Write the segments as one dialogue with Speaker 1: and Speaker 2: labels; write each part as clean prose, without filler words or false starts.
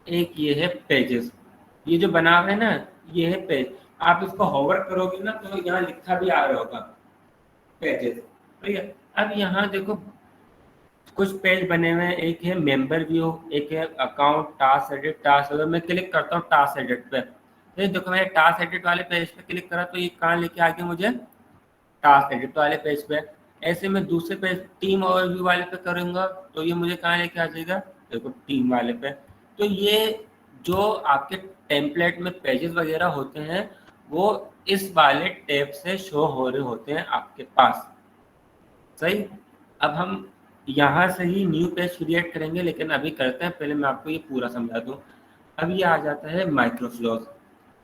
Speaker 1: एक ये है पेजेस, ये जो बना हुआ है ना, ये है पेज। आप इसको होवर करोगे ना तो यहाँ लिखा भी आ रहा होगा पेजेस, ठीक है। अब यहाँ देखो कुछ पेज बने हुए हैं, एक है मेंबर व्यू, एक है अकाउंट, टास्क एडिट, टास्क। अगर मैं क्लिक करता हूँ टास्क एडिट पे, तो देखो मैं टास्क एडिट वाले पेज पे क्लिक करा तो ये कहाँ लेके आ गया मुझे, टास्क एडिट वाले पेज पे। ऐसे मैं दूसरे पेज टीम ओवरव्यू वाले पे करूंगा तो ये मुझे कहाँ लेके आ जाएगा, देखो टीम वाले पे। तो ये जो आपके टेम्पलेट में पेजेस वगैरह होते हैं वो इस वाले टैब से शो हो रहे होते हैं आपके पास, सही। अब हम यहाँ से ही न्यू पेज क्रिएट करेंगे, लेकिन अभी करते हैं, पहले मैं आपको ये पूरा समझा दूँ। अब ये आ जाता है माइक्रोफ्लोज,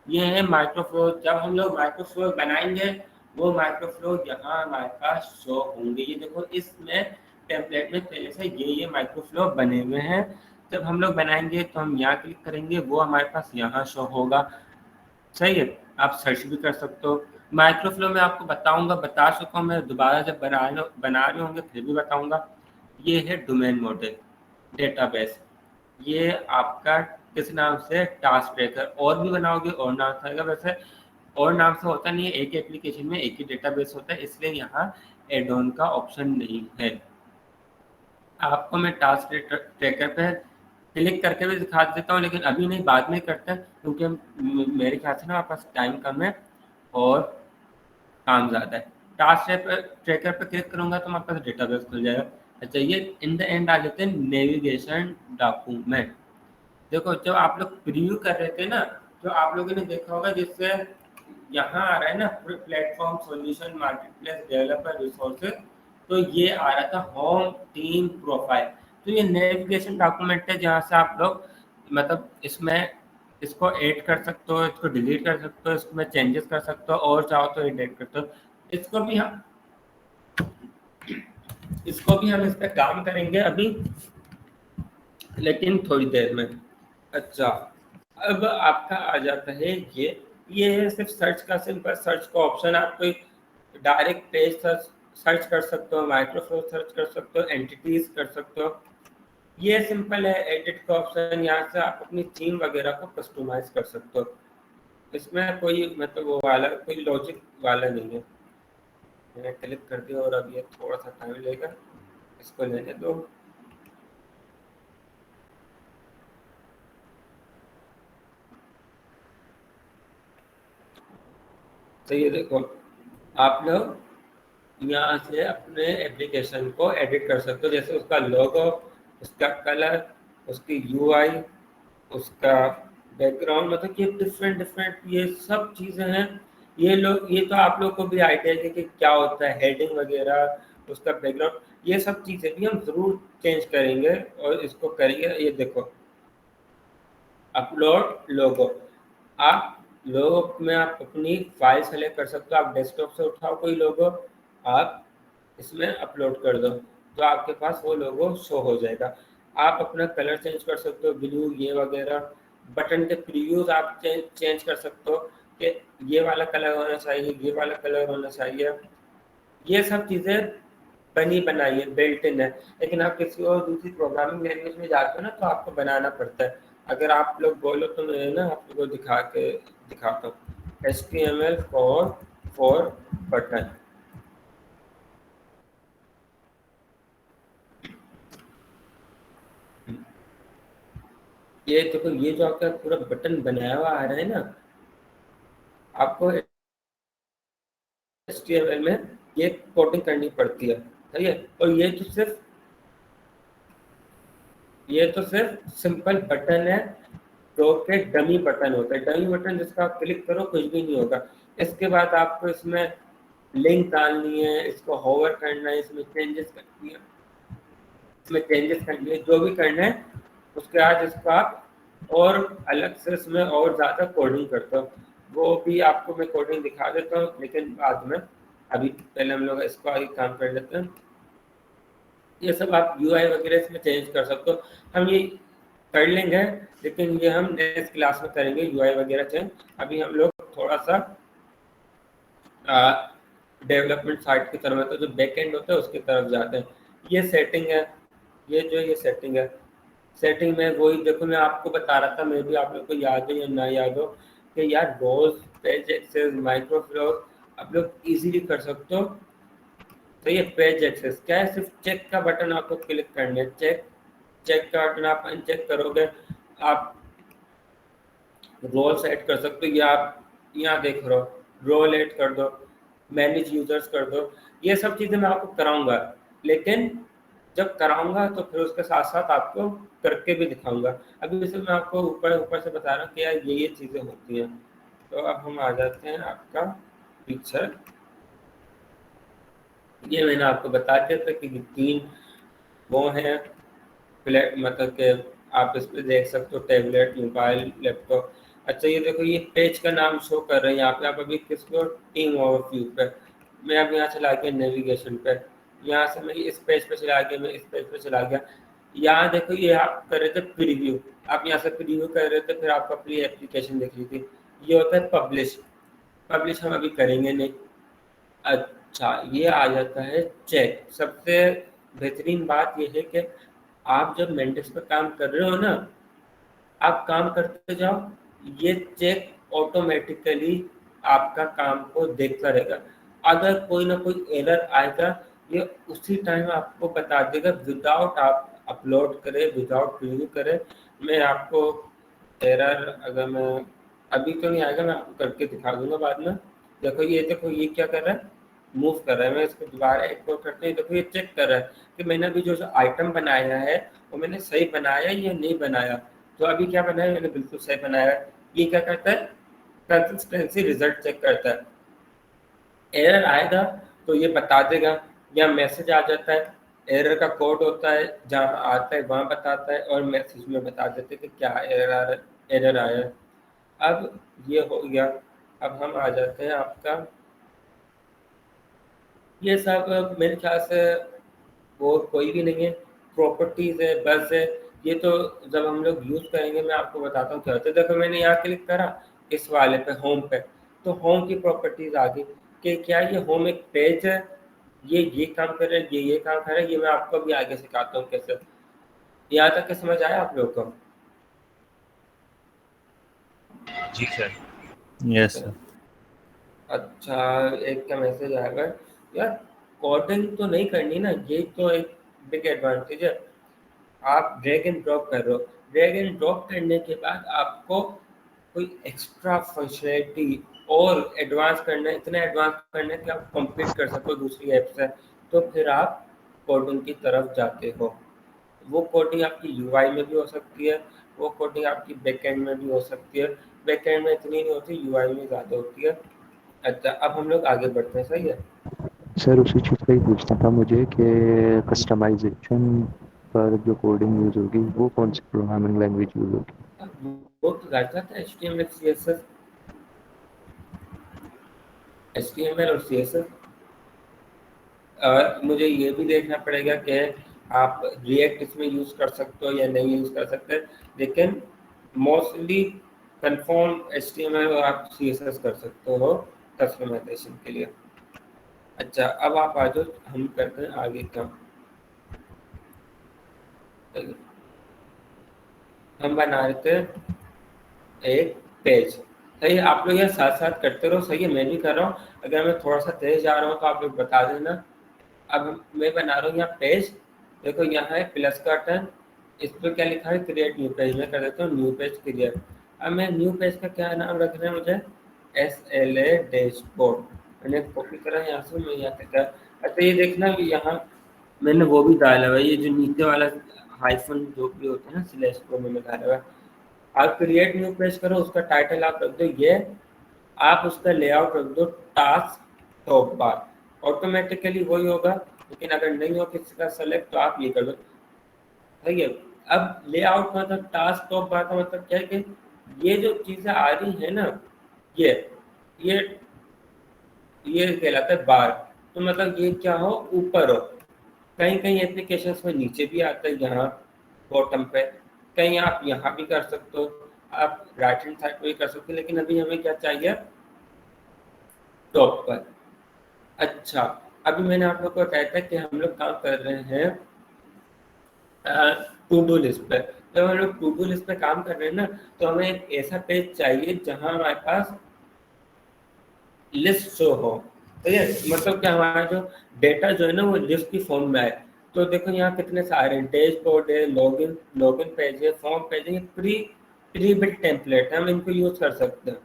Speaker 1: ये है माइक्रोफ्लोज। जब हम लोग माइक्रोफ्लोज बनाएंगे वो माइक्रोफ्लोज यहाँ हमारे पास शो होंगे। ये देखो इसमें टेम्पलेट में पहले से ये माइक्रोफ्लो बने हुए हैं। जब हम लोग बनाएंगे तो हम यहाँ क्लिक करेंगे, वो हमारे पास यहाँ शो होगा, सही है। आप सर्च भी कर सकते हो। माइक्रोफ्लो में आपको बताऊंगा, बता चुका हूँ मैं, दोबारा जब बना रहे होंगे फिर भी बताऊंगा। ये है डोमेन मॉडल डेटाबेस, ये आपका किस नाम से, टास्क ट्रैकर। और भी बनाओगे और नाम से आएगा, वैसे और नाम से होता नहीं है, एक एप्लीकेशन में एक ही डेटाबेस होता है, इसलिए यहाँ एड ऑन का ऑप्शन नहीं है। आपको मैं टास्क ट्रैकर पे क्लिक करके भी दिखा देता हूँ, लेकिन अभी नहीं, बाद में करते हैं, क्योंकि मेरे ख्याल से ना हमारे पास टाइम कम है और काम ज़्यादा है। टास्क ट्रैकर पे क्लिक करूँगा तो हमारे पास डेटाबेस खुल जाएगा। अच्छा, ये इन द एंड आ जाते हैं नेविगेशन डॉक्यूमेंट। देखो जब आप लोग प्रीव्यू कर रहे थे ना, तो आप लोगों ने देखा होगा जिससे यहाँ आ रहा है ना platform solution marketplace developer resources, तो ये आ रहा था होम टीम प्रोफाइल। तो ये नेविगेशन डॉक्यूमेंट है जहाँ से आप लोग मतलब इसमें इसको ऐड कर सकते हो, इसको डिलीट कर सकते हो, इसमें चेंजेस कर सकते हो, और चाहो तो एडिट करते हो। इसको भी हम इसको भी हम इस पर काम करेंगे अभी, लेकिन थोड़ी देर में। अच्छा, अब आपका आ जाता है ये है सिर्फ सर्च का, सिंपल सर्च का ऑप्शन। आप कोई डायरेक्ट पेज सर्च सर्च कर सकते हो, माइक्रोसॉफ्ट सर्च कर सकते हो, एंटिटीज कर सकते हो। ये सिंपल है। एडिट का ऑप्शन, यहाँ से आप अपनी थीम वगैरह को कस्टमाइज कर सकते हो। इसमें कोई मतलब वो वाला कोई लॉजिक वाला नहीं है। मैंने क्लिक कर दिया और अब ये थोड़ा सा टाइम लेगा, इसको लेने दो। तो ये देखो आप लोग यहाँ से अपने एप्लीकेशन को एडिट कर सकते हो, जैसे उसका लोगो, उसका कलर, उसकी यूआई, उसका बैकग्राउंड, मतलब कि डिफरेंट डिफरेंट ये सब चीज़ें हैं। ये तो आप लोग को भी आइडिया है कि क्या होता है, हेडिंग वगैरह, उसका बैकग्राउंड, ये सब चीज़ें भी हम ज़रूर चेंज करेंगे और इसको करेंगे। ये देखो अपलोड लोगो, आप लोगो में आप अपनी फाइल सेलेक्ट कर सकते हो। आप डेस्कटॉप से उठाओ कोई लोगो, आप इसमें अपलोड कर दो तो आपके पास वो लोगो शो हो जाएगा। आप अपना कलर चेंज कर सकते हो, ब्लू ये वगैरह। बटन के प्रीव्यूज आप चेंज कर सकते हो कि ये वाला कलर होना चाहिए, ये वाला कलर होना चाहिए। ये सब चीज़ें बनी बनाई है, बिल्ट इन है। लेकिन आप किसी और दूसरी प्रोग्रामिंग लैंग्वेज में जाते हो ना तो आपको बनाना पड़ता है। अगर आप लोग बोलो तो मैं ना आप लोगों को दिखा के दिखाता हूँ। HTML फॉर बटन, ये देखो ये जो आपका पूरा बटन बनाया हुआ आ रहा है ना, आपको HTML में ये कोडिंग करनी पड़ती है, सही है। और ये तो सिर्फ सिंपल बटन है जो कि डमी बटन होता है। डमी बटन जिसका आप क्लिक करो कुछ भी नहीं होगा। इसके बाद आपको इसमें लिंक डालनी है, इसको होवर करना है, इसमें चेंजेस करनी है, जो भी करना है। उसके बाद इसको आप और अलग से इसमें और ज़्यादा कोडिंग करता हूँ, वो भी आपको मैं कोडिंग दिखा देता हूँ, लेकिन बाद में। अभी पहले हम लोग इसको आगे काम कर लेते हैं। ये सब आप यूआई वगैरह इसमें चेंज कर सकते हो, हम ये कर लेंगे, लेकिन ये हम नेक्स्ट क्लास में करेंगे यूआई वगैरह चेंज। अभी हम लोग थोड़ा सा डेवलपमेंट साइट की तरफ, तो जो बैक एंड होता है उसकी तरफ जाते हैं। ये सेटिंग है, ये सेटिंग है, सेटिंग में वही देखो, मैं आपको बता रहा था, मैं भी आप लोग को याद हो या ना याद हो कि यार रोज पेज एक्सेस माइक्रोफ्लो आप लोग इजीली कर सकते हो। तो ये पेज एक्सेस क्या है, सिर्फ चेक का बटन आपको क्लिक करना है, चेक चेक का बटन आप अनचेक करोगे, आप रोल सेट कर सकते हो, या आप यहाँ देख रहे हो रोल ऐड कर दो, मैनेज यूजर्स कर दो। ये सब चीज़ें मैं आपको कराऊंगा, लेकिन जब कराऊंगा तो फिर उसके साथ साथ आपको करके भी दिखाऊंगा। अभी जैसे मैं आपको ऊपर ऊपर से बता रहा हूँ कि यार ये चीज़ें होती हैं। तो अब हम आ जाते हैं आपका पिक्चर। ये मैंने आपको बता दिया था कि तीन वो हैं प्लेट, मतलब कि आप इस पे देख सकते हो टैबलेट, मोबाइल, लैपटॉप। अच्छा ये देखो, ये पेज का नाम शो कर रहे हैं यहाँ पे। आप अभी किसको, टीम ओवरव्यू पे, मैं अब यहाँ चला गया नेविगेशन पे, यहाँ से मैं इस पेज पे चला गया, मैं इस पेज पे चला गया। यहाँ देखो ये आप कर रहे थे प्रीव्यू, आप यहाँ से प्रीव्यू कर रहे थे, फिर आपको अपनी एप्लीकेशन देख ली थी। ये होता है पब्लिश, पब्लिश हम अभी करेंगे नहीं। अच्छा ये आ जाता है चेक। सबसे बेहतरीन बात ये है कि आप जब मेंटिस पे काम कर रहे हो ना, आप काम करते जाओ, ये चेक ऑटोमेटिकली आपका काम को देखता रहेगा। अगर कोई ना कोई एरर आएगा, ये उसी टाइम आपको बता देगा, विदाउट आप अपलोड करें, विदाउट प्रीव्यू करें। मैं आपको एरर, अगर मैं अभी तो नहीं आएगा, मैं आपको करके दिखा दूंगा बाद में। देखो ये क्या कर रहा है, मूव कर रहा है। मैं इसको दोबारा एक्सपोर्ट करते हैं, देखो ये चेक कर रहा है कि मैंने अभी जो आइटम बनाया है वो मैंने सही बनाया या नहीं बनाया। तो अभी क्या बनाया, मैंने बिल्कुल सही बनाया है। ये क्या करता है, कंसिस्टेंसी रिजल्ट चेक करता है। एरर आएगा तो ये बता देगा, या मैसेज आ जाता है, एरर का कोड होता है, जहाँ आता है वहाँ बताता है, और मैसेज में बता देते हैं कि क्या एरर आ रहा है, एरर आया है। अब ये हो गया। अब हम आ जाते हैं आपका, ये सब मेरे ख्याल से और कोई भी नहीं है, प्रॉपर्टीज है बस है। ये तो जब हम लोग यूज करेंगे मैं आपको बताता हूँ क्या होता है। देखो मैंने यहाँ क्लिक करा इस वाले पे, होम पे, तो होम की प्रॉपर्टीज आ गई कि क्या ये होम एक पेज है, ये काम कर रहा है, ये काम कर रहा है। ये मैं आपको भी आगे सिखाता हूँ कैसे। यहाँ तक के समझ आया आप लोग को?
Speaker 2: जी सर। Yes sir.
Speaker 1: अच्छा एक का मैसेज आएगा यार, कोडिंग तो नहीं करनी ना, ये तो एक बिग एडवांटेज है। आप ड्रैग एंड ड्रॉप कर रहे हो, ड्रैग एंड ड्रॉप करने के बाद आपको कोई एक्स्ट्रा फंक्शनैलिटी और एडवांस करना है, इतना एडवांस करना है कि आप कंप्लीट कर सको दूसरी ऐप से, तो फिर आप कोडिंग की तरफ जाते हो। वो कोडिंग आपकी यूआई में भी हो सकती है, वो कोडिंग आपकी बैकएंड में भी हो सकती है। बैकएंड में इतनी नहीं होती, यूआई में ज़्यादा होती है। अच्छा अब हम लोग आगे बढ़ते हैं, सही है।
Speaker 3: सर उसी चीज़ का ही पूछना था मुझे कि कस्टमाइजेशन पर जो कोडिंग यूज़ होगी वो कौन सी प्रोग्रामिंग लैंग्वेज यूज़ होगी?
Speaker 1: वो तो करता था HTML CSS, HTML और CSS। मुझे ये भी देखना पड़ेगा कि आप रिएक्ट इसमें यूज़ कर सकते हो या नहीं यूज़ कर सकते, लेकिन मोस्टली कंफर्म HTML और आप CSS कर सकते हो कस्टमाइजेशन के लिए। अच्छा अब आप आ जाओ, हम करते हैं आगे का। हम बना रहे थे एक पेज, सही है। आप लोग यार साथ साथ करते रहो, सही है, मैं भी कर रहा हूँ। अगर मैं थोड़ा सा तेज जा रहा हूँ तो आप लोग बता देना। अब मैं बना रहा हूँ यहाँ पेज, देखो यहाँ है प्लस का बटन, इस पर क्या लिखा है, क्रिएट न्यू पेज। मैं कर देता हूँ न्यू पेज क्रिएट। अब मैं न्यू पेज का क्या नाम रखना है मुझे, SLA डैशबोर्ड। मैंने कॉपी करा है यहाँ से, मैं यहाँ करता। अच्छा ये देखना कि यहाँ मैंने वो भी डाला हुआ है, ये जो नीचे वाला हाइफन जो भी होता है ना स्लैश, को मैंने डाला हुआ है। आप क्रिएट न्यू पेज करो, उसका टाइटल आप रख दो ये, आप उसका लेआउट रख दो टास्क टॉप बार, ऑटोमेटिकली वही होगा। लेकिन अगर नहीं हो किसी का सेलेक्ट तो आप ये कर दो, सही है। अब लेआउट का मतलब टास्क टॉप बार का मतलब क्या है कि ये जो चीजें आ रही है ना, ये ये ये कहलाता है बार। तो मतलब ये क्या हो, ऊपर हो। कहीं कहीं एप्लीकेशन में नीचे भी आता है, यहाँ बॉटम पे, कहीं आप यहाँ भी कर सकते हो, आप राइट हैंड साइड पे भी कर सकते हो, लेकिन अभी हमें क्या चाहिए, टॉप पर। अच्छा अभी मैंने आप लोग को बताया था कि हम लोग काम कर रहे हैं टू डू लिस्ट पे। जब हम लोग टू डू लिस्ट पे काम कर रहे हैं ना, तो हमें एक ऐसा पेज चाहिए जहां हमारे पास लिस्ट शो हो। ठीक है, मतलब क्या हमारा जो डेटा जो है ना वो लिस्ट की फॉर्म में आए। तो देखो यहाँ कितने सारे डैशबोर्ड है, लॉगिन लॉगिन पेज है, फॉर्म पेज है, ये प्री बिल्ट टेम्पलेट है, हम इनको यूज कर सकते हैं।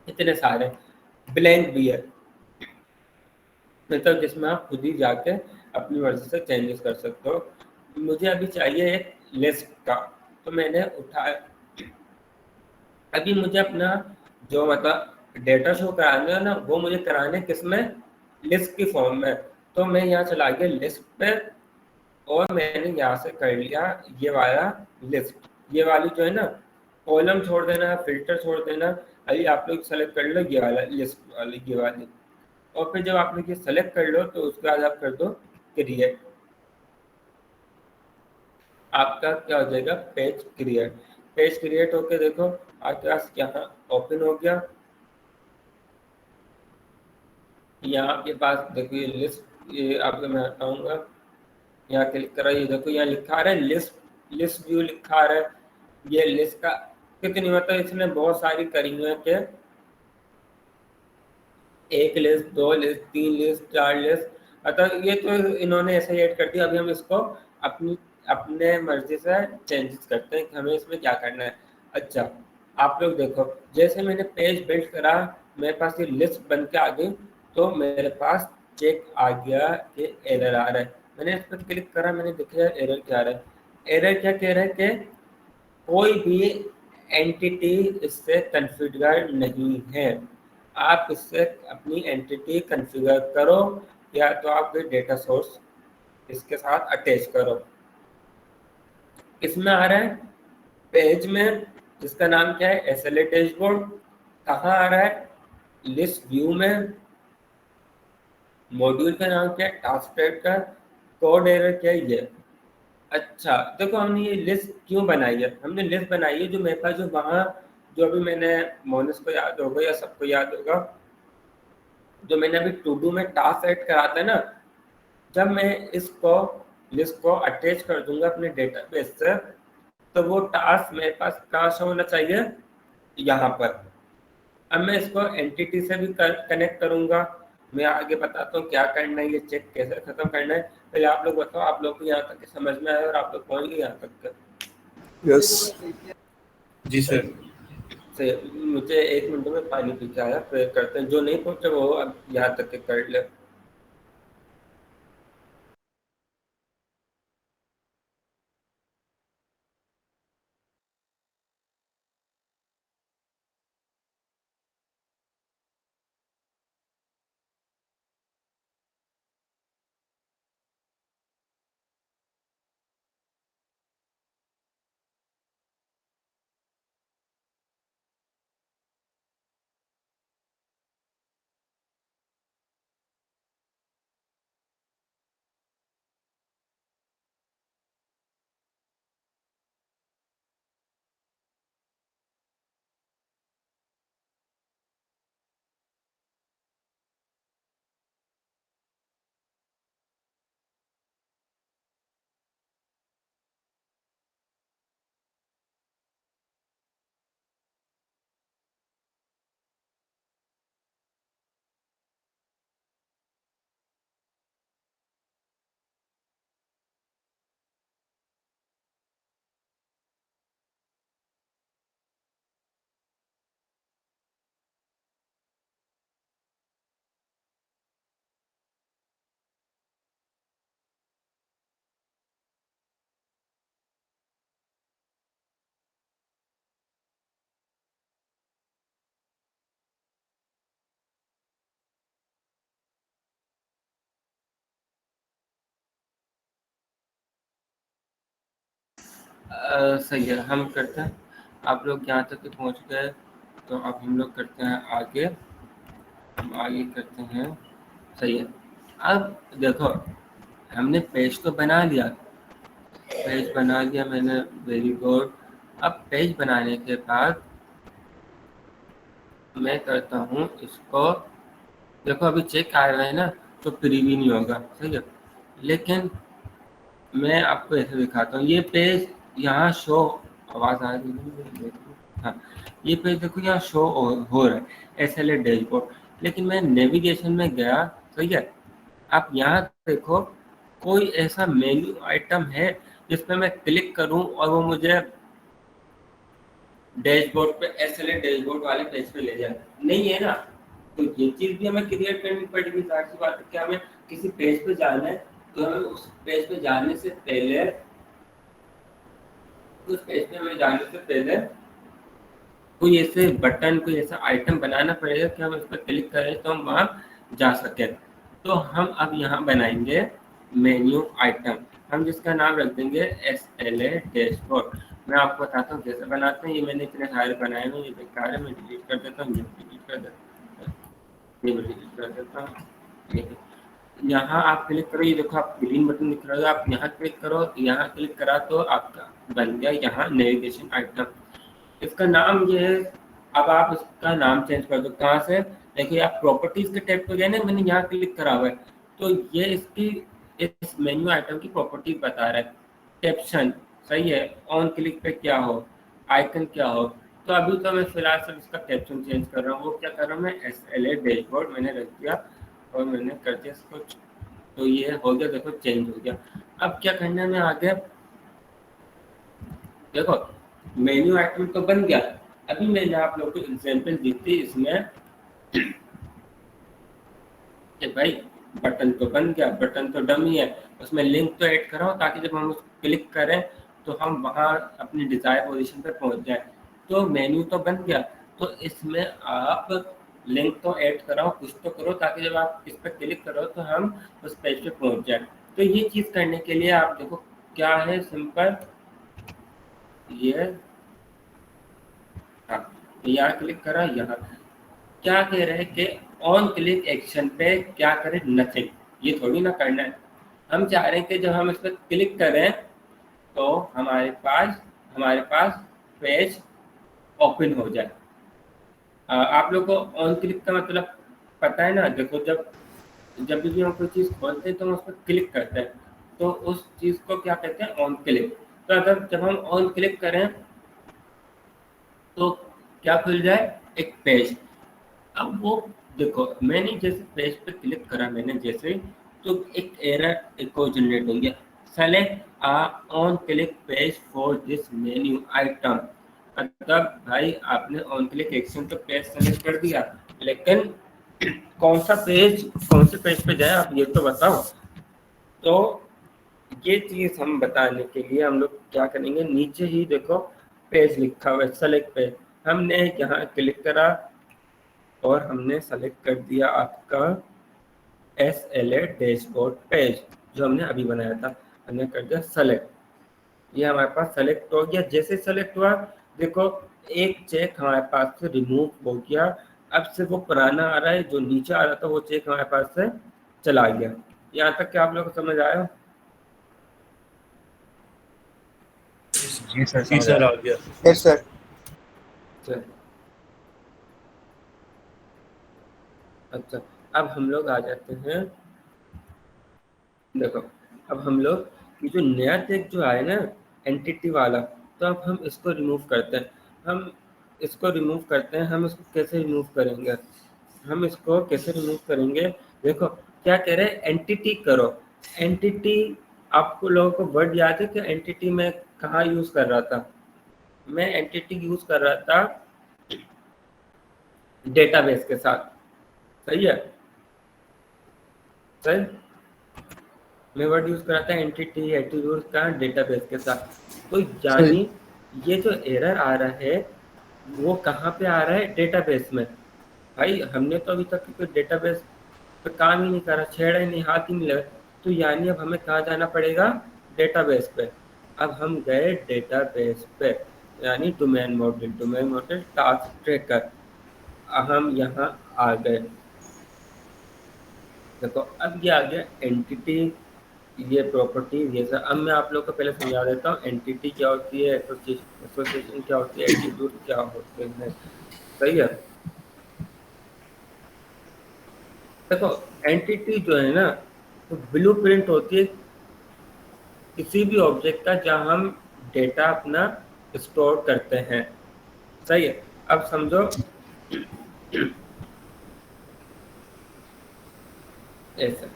Speaker 1: इतने सारे ब्लैंक भी है, मतलब जिसमें आप खुद ही जाके अपनी मर्जी से चेंजेस कर सकते हो। मुझे अभी चाहिए एक लिस्ट का, तो मैंने उठाया। अभी मुझे अपना जो मतलब डेटा शो कराना है ना, वो मुझे कराने किसमें, लिस्ट की फॉर्म में। तो मैं यहाँ चला गया लिस्ट पे, और मैंने यहाँ से कर लिया ये वाला लिस्ट। ये वाली जो है ना, कॉलम छोड़ देना, फिल्टर छोड़ देना। अभी आप लोग सेलेक्ट कर लो ये वाला लिस्ट वाली, ये वाली। और फिर जब आप लोग ये सेलेक्ट कर लो तो उसके बाद आप कर दो क्रिएट। आपका क्या हो जाएगा, पेज क्रिएट। पेज क्रिएट होके देखो आपके पास यहाँ ओपन हो गया। यहाँ आपके पास देखो ये लिस्ट, ये आपको मैं हटाऊंगा, यहाँ क्लिक करा, ये देखो यहाँ लिखा आ रहा है लिस्ट, लिस्ट व्यू लिखा आ रहा है। ये लिस्ट का कितनी, मतलब इसने बहुत सारी करी हुई है कि एक लिस्ट, दो लिस्ट, तीन लिस्ट, चार लिस्ट, मतलब ये तो इन्होंने ऐसे ऐड कर दिया। अभी हम इसको अपनी अपने मर्जी से चेंजेस करते हैं कि हमें इसमें क्या करना है। अच्छा, आप लोग देखो, जैसे मैंने पेज बिल्ड करा, मेरे पास ये लिस्ट बन के आ गई, तो मेरे पास चेक आ गया कि एरर आ रहा है। मैंने इस पर क्लिक करा, मैंने देखा एरर क्या आ रहा है। एरर क्या कह रहा है कि कोई भी एंटिटी इससे कॉन्फ़िगर नहीं है। आप इससे अपनी एंटिटी कॉन्फ़िगर करो, या तो आप कोई डेटा सोर्स इसके साथ अटैच करो। इसमें आ रहा है पेज में, जिसका नाम क्या है, एसएलए डैशबोर्ड। कहाँ आ रहा है, लिस्ट व्यू में। मॉड्यूल का नाम क्या है, टास्क टाइप का। कोड एरर क्या है ये। अच्छा देखो, हमने ये लिस्ट क्यों बनाई है, हमने लिस्ट बनाई है जो मेरे पास जो वहाँ, जो अभी मैंने, मोनिस को याद होगा या सबको याद होगा, जो मैंने अभी टू डू में टास्क ऐड करा था ना, जब मैं इसको लिस्ट को अटैच कर दूंगा अपने डेटाबेस से, तो वो टास्क मेरे पास कहाँ शो होना चाहिए, यहाँ पर। अब मैं इसको एंटिटी से भी कनेक्ट करूंगा। मैं आगे बताता हूँ क्या करना है, ये चेक कैसे खत्म करना है। पहले आप लोग बताओ, आप लोग को यहाँ तक के समझ में आया और आप लोग पहुँच गए यहाँ तक के।
Speaker 2: यस जी सर।
Speaker 1: से मुझे 1 मिनट में पानी पी के आया, फिर करते हैं। जो नहीं पहुंचे वो अब यहाँ तक के कर ले। सही है, हम करते हैं। आप लोग यहाँ तक के पहुँच गए, तो अब हम लोग करते हैं आगे। हम आगे करते हैं। सही है, अब देखो, हमने पेज तो बना लिया, पेज बना लिया मैंने, वेरी गुड। अब पेज बनाने के बाद मैं करता हूँ इसको। देखो अभी चेक आ रहा है ना, तो प्रीव्यू नहीं होगा, सही है। लेकिन मैं आपको ऐसे दिखाता हूँ। ये पेज यहाँ शो, आवाज आ रही है? हाँ, ये पेज देखो यहाँ शो हो रहा है SLA डैशबोर्ड, लेकिन मैं नेविगेशन में गया, सही है। आप यहाँ देखो कोई ऐसा मेन्यू आइटम है जिसमें मैं क्लिक करूँ और वो मुझे डैशबोर्ड पे SLA डैशबोर्ड वाले पेज पे ले जाए? नहीं है ना। तो ये चीज भी हमें क्रिएट करनी पड़ेगी। जाहिर सी बात है कि हमें किसी पेज पे जाना है, तो हमें उस पेज पे जाने से पहले, उस पेज पे हमें जाने से पहले कोई ऐसे बटन, कोई ऐसा आइटम बनाना पड़ेगा कि हम इस पर क्लिक करें तो हम वहाँ जा सकें। तो हम अब यहाँ बनाएंगे मेन्यू आइटम, हम जिसका नाम रख देंगे SLA डैशबोर्ड। मैं आपको बताता हूँ कैसे बनाते हैं। ये मैंने इतने सारे बनाए हुए, ये बेकार है, मैं डिलीट कर देता हूँ, ये डिलीट कर देता हूँ, ये मैं डिलीट कर देता हूँ। यहाँ आप क्लिक करो, ये देखो आप ग्रीन बटन दिख रहा है, आप यहाँ क्लिक करो, यहाँ क्लिक करा तो आपका बन गया यहाँ नेविगेशन आइटम। इसका नाम ये है। अब आप इसका नाम चेंज कर दो। कहाँ से? देखिए आप प्रॉपर्टीज के टैब पे गए ना, मैंने यहाँ क्लिक करा हुआ है, तो ये इसकी, इस मेन्यू आइटम की प्रॉपर्टीज बता रहा है। कैप्शन, सही है, ऑन क्लिक पे क्या हो, आइकन क्या हो। तो अभी तो मैं फिलहाल सिर्फ इसका कैप्शन चेंज कर रहा हूँ। वो क्या कर रहा हूँ मैं, SLA डैशबोर्ड मैंने रख दिया और मैंने कर दिया इसको, तो ये हो गया, देखो चेंज हो गया। अब क्या करना है, मैं आगे देखो मेन्यू आइटम तो बन गया। अभी मैंने आप लोग को एग्जांपल दी थी इसमें कि भाई बटन तो बन गया, बटन तो डमी है, उसमें लिंक तो ऐड कराओ ताकि जब हम उसको क्लिक करें तो हम वहाँ अपनी डिजायर पोजीशन पर पहुँच जाए। तो मेन्यू तो बन गया, तो इसमें आप लिंक तो ऐड कराओ, कुछ तो करो ताकि जब आप इस पर क्लिक करो तो हम उस पेज पे पहुँच जाए। तो ये चीज़ करने के लिए आप देखो क्या है, सिंपल ये, हाँ, तो यहाँ क्लिक करा। यहाँ क्या कह रहे हैं कि ऑन क्लिक एक्शन पे क्या करें, नथिंग। ये थोड़ी ना करना है, हम चाह रहे हैं कि जब हम इस पर क्लिक करें तो हमारे पास पेज ओपन हो जाए। आप लोग को ऑन क्लिक का मतलब पता है ना। देखो जब जब भी हम कोई चीज़ खोलते हैं तो हम उस पर क्लिक करते हैं, तो उस चीज़ को क्या कहते हैं, ऑन क्लिक। तो अगर जब हम ऑन क्लिक करें तो क्या खुल जाए, एक पेज। अब वो देखो मैंने जैसे पेज पे क्लिक करा, मैंने जैसे, तो एक एरर इको जनरेट हो गया, select on click page for this menu item. मतलब भाई आपने ऑन क्लिक एक्शन तो पेज सेलेक्ट कर दिया, लेकिन कौन से पेज पे जाए आप ये तो बताओ। तो ये चीज हम बताने के लिए हम लोग क्या करेंगे, नीचे ही देखो पेज लिखा हुआ है, सेलेक्ट पेज, हमने यहाँ क्लिक करा और हमने सेलेक्ट कर दिया आपका SLA डैशबोर्ड पेज जो हमने अभी बनाया था, हमने कर दिया सेलेक्ट। ये हमारे पास सेलेक्ट हो गया। जैसे सेलेक्ट हुआ देखो एक चेक हमारे पास से रिमूव हो गया। अब से वो पुराना आ रहा है, जो नीचे आ रहा था वो चेक हमारे पास से चला गया। यहाँ तक क्या आप लोग को समझ आया?
Speaker 3: जी सर,
Speaker 2: जी
Speaker 3: समझ
Speaker 2: सर,
Speaker 3: आया।
Speaker 2: आ गया।
Speaker 4: Yes sir.
Speaker 1: चल, अच्छा, अब हम लोग आ जाते हैं, देखो अब हम लोग ये जो नया चेक जो आया ना, एंटिटी वाला, तो अब हम इसको रिमूव करते हैं। हम इसको रिमूव करते हैं, हम इसको कैसे रिमूव करेंगे, हम इसको कैसे रिमूव करेंगे, देखो क्या कह रहे हैं, एंटिटी करो। एंटिटी, आपको लोगों को वर्ड याद है कि एंटिटी में कहाँ यूज कर रहा था? मैं एंटिटी यूज कर रहा था डेटाबेस के साथ, सही है, सही। मैं वर्ड यूज करा था एंटिटी एट्रीब्यूट का डेटाबेस के साथ। तो यानी ये जो एरर आ रहा है वो कहाँ पे आ रहा है, डेटाबेस में। भाई हमने तो अभी तक कोई डेटाबेस पे काम ही नहीं करा, छेड़ा ही नहीं, हाथ ही नहीं लगा। तो यानी अब हमें कहाँ जाना पड़ेगा, डेटाबेस पे। अब हम गए डेटाबेस पे, यानी डोमेन मॉडल टास्क ट्रैकर, हम यहाँ आ गए। देखो अब ये आ गया एंटिटी, ये प्रॉपर्टी, ये सब। अब मैं आप लोग को पहले समझा देता हूँ एंटिटी क्या होती है, एसोसिएशन क्या होती है, एट्रीब्यूट क्या होते हैं, सही है। देखो एंटिटी जो है ना, तो ब्लूप्रिंट होती है किसी भी ऑब्जेक्ट का जहाँ हम डेटा अपना स्टोर करते हैं। सही है। अब समझो ऐसा,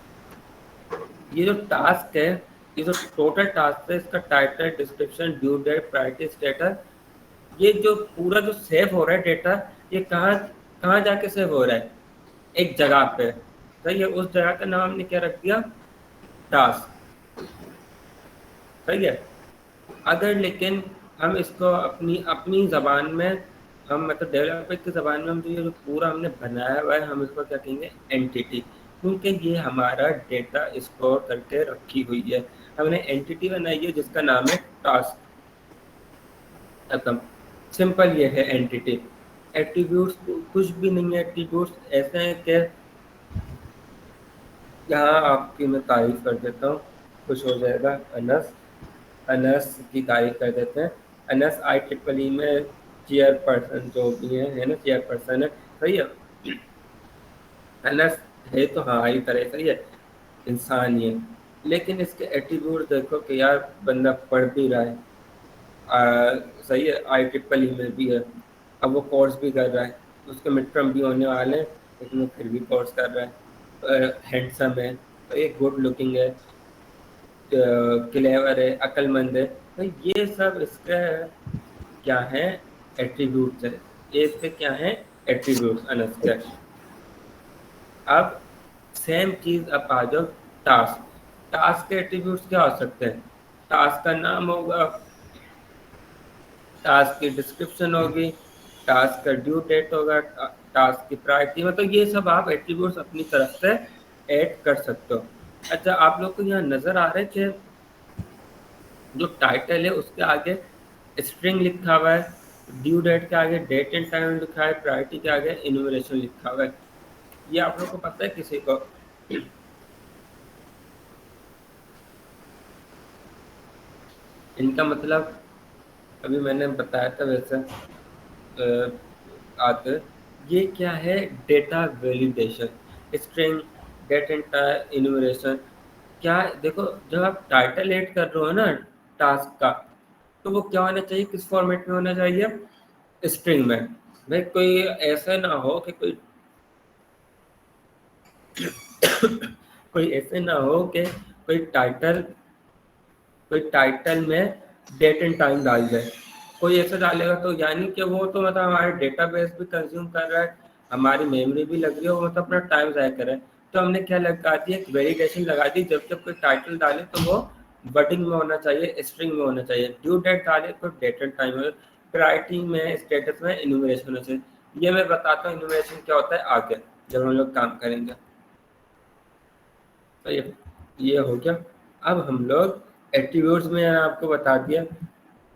Speaker 1: ये जो टास्क है, ये जो टोटल टास्क है, इसका title, description, due date, priority status, ये जो पूरा जो सेव हो रहा है डेटा, ये कहाँ कहाँ जाके सेव हो रहा है? एक जगह पे। सही है। उस जगह का नाम हमने क्या रख दिया? टास्क। सही है। अगर लेकिन हम इसको अपनी अपनी ज़बान में, हम मतलब डेवलपर की ज़बान में, हम जो ये जो पूरा हमने बनाया हुआ है, हम इसको क्या कहेंगे? एंटिटी। क्योंकि ये हमारा डेटा स्टोर करके रखी हुई है। हमने एंटिटी बनाई है जिसका नाम है टास्क। खत्म। सिंपल ये है एंटिटी। एट्रीब्यूट्स कुछ भी नहीं है। एट्रीब्यूट्स ऐसे हैं कि यहाँ आपकी मैं तारीफ कर देता हूँ, खुश हो जाएगा। अनस, अनस की तारीफ कर देते हैं। अनस IEEE में चेयरपर्सन जो भी है ना, चेयरपर्सन है। सही है। अनस है तो हाँ ही तरह सही है, इंसान ही है। लेकिन इसके एट्रीब्यूट देखो कि यार बंदा पढ़ भी रहा है, सही है, IEEE में भी है। अब वो कोर्स भी कर रहा है, उसके मिड टर्म भी होने वाले हैं, लेकिन वो फिर भी कोर्स कर रहा है। हैंडसम है, तो ये गुड लुकिंग है, क्लेवर है, अक्लमंद है। तो ये सब इसका क्या है? एट्रीब्यूट्स है। ये इसके क्या है? एट्रीब्यूट्स अनस के। अब सेम चीज अब आ जाओ टास्क। टास्क के एट्रीब्यूट्स क्या हो सकते हैं? टास्क का नाम होगा, टास्क की डिस्क्रिप्शन होगी, टास्क का ड्यू डेट होगा, टास्क की प्रायोरिटी, मतलब ये सब आप एट्रीब्यूट्स अपनी तरफ से ऐड कर सकते हो। अच्छा, आप लोग को यहाँ नजर आ रहा है कि जो टाइटल है उसके आगे स्ट्रिंग लिखा हुआ है, ड्यू डेट के आगे डेट एंड टाइम लिखा है, प्रायोरिटी के आगे इन्यूमरेशन लिखा हुआ है। ये आप लोग को पता है किसी को? इनका मतलब अभी मैंने बताया था वैसे आते, ये क्या है? Data validation, string, date and time, enumeration. क्या देखो, जब आप टाइटल ऐड कर रहे हो ना टास्क का, तो वो क्या होना चाहिए? किस फॉर्मेट में होना चाहिए? स्ट्रिंग में। भाई कोई ऐसा ना हो कि कोई ऐसे ना हो कि कोई टाइटल कोई टाइटल में डेट एंड टाइम डाल दे। कोई ऐसे डालेगा तो यानी कि वो तो मतलब हमारे डेटाबेस भी कंज्यूम कर रहा है, हमारी मेमोरी भी लग रही है, वो मतलब अपना टाइम ज़ाया कर रहा है। तो हमने क्या लगा दिया? एक वेरिएशन लगा दी, जब जब कोई टाइटल डाले तो वो वर्डिंग में होना चाहिए, स्ट्रिंग में होना चाहिए। ड्यू डेट डाले तो डेट एंड टाइम में, प्रायोरिटी में, स्टेटस में इन्यूमरेशन होना चाहिए। ये मैं बताता हूँ इन्यूमरेशन क्या होता है आगे जब हम लोग काम करेंगे। तो ये हो गया। अब हम लोग एट्रीब्यूट्स में आपको बता दिया।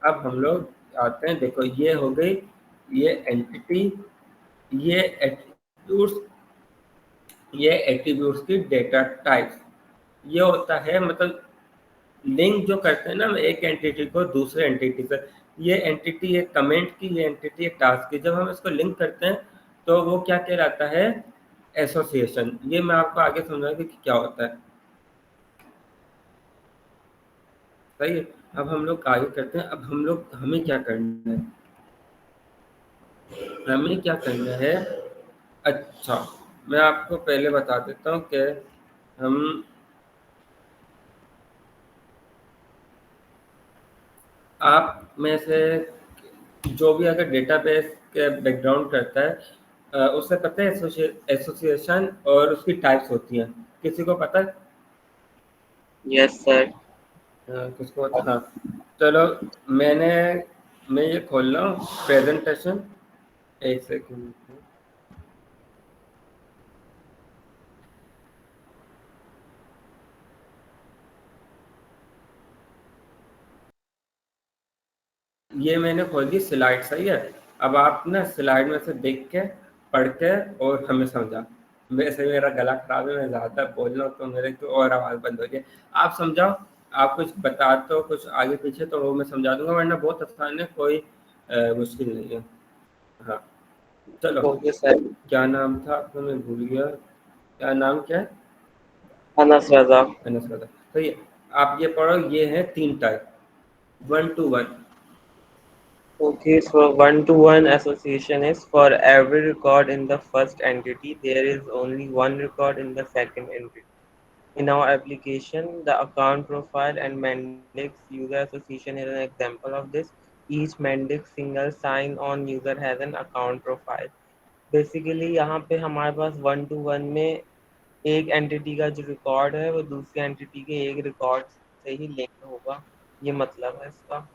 Speaker 1: अब हम लोग आते हैं, देखो ये हो गई, ये एंटिटी, ये एट्रीब्यूट्स, ये एट्रीब्यूट्स की डेटा टाइप। ये होता है मतलब लिंक जो करते हैं ना हम एक एंटिटी को दूसरे एंटिटी से। ये एंटिटी है कमेंट की, ये एंटिटी है टास्क की। जब हम इसको लिंक करते हैं तो वो क्या कहलाता है? एसोसिएशन। ये मैं आपको आगे समझाऊंगा कि क्या होता है। सही है। अब हम लोग आगे करते हैं। अब हम लोग, हमें क्या करना है? हमें क्या करना है? अच्छा, मैं आपको पहले बता देता हूँ कि हम, आप में से जो भी अगर डेटाबेस के बैकग्राउंड करता है, उससे पता है एसोसिएशन और उसकी टाइप्स होती हैं? किसी को पता है?
Speaker 2: Yes sir.
Speaker 1: किसको पता? हाँ, चलो, मैंने मैं ये खोल रहा हूँ प्रेजेंटेशन। एक सेकंड। ये मैंने खोल दी स्लाइड। सही है। अब आप ना स्लाइड में से देख के, पढ़ के और हमें समझा। वैसे मेरा गला खराब है, मैं ज़्यादा बोल रहा हूँ तो मेरे को और आवाज़ बंद हो गई। आप समझाओ। आप कुछ बता दो कुछ आगे पीछे, तो वो मैं समझा दूंगा, वरना बहुत आसान है, कोई मुश्किल नहीं है। हाँ, चलो।
Speaker 2: Okay sir.
Speaker 1: क्या नाम था आपका? मैं भूल गया। क्या नाम क्या है?
Speaker 2: अनस रजा।
Speaker 1: अनस रजा। सही है। आप ये पढ़ो, ये है 3 type, 1 to 1।
Speaker 2: Okay, so one-to-one association is for every record in the first entity, there is only one record in the second entity. In our application, the account profile and Mendix user association is an example of this. Each Mendix single sign-on user has an account profile. Basically, यहाँ पे हमारे पास one two one में एक entity का जो record है वो दूसरी एंटिटी के एक रिकॉर्ड से ही लिंक होगा, ये मतलब है इसका।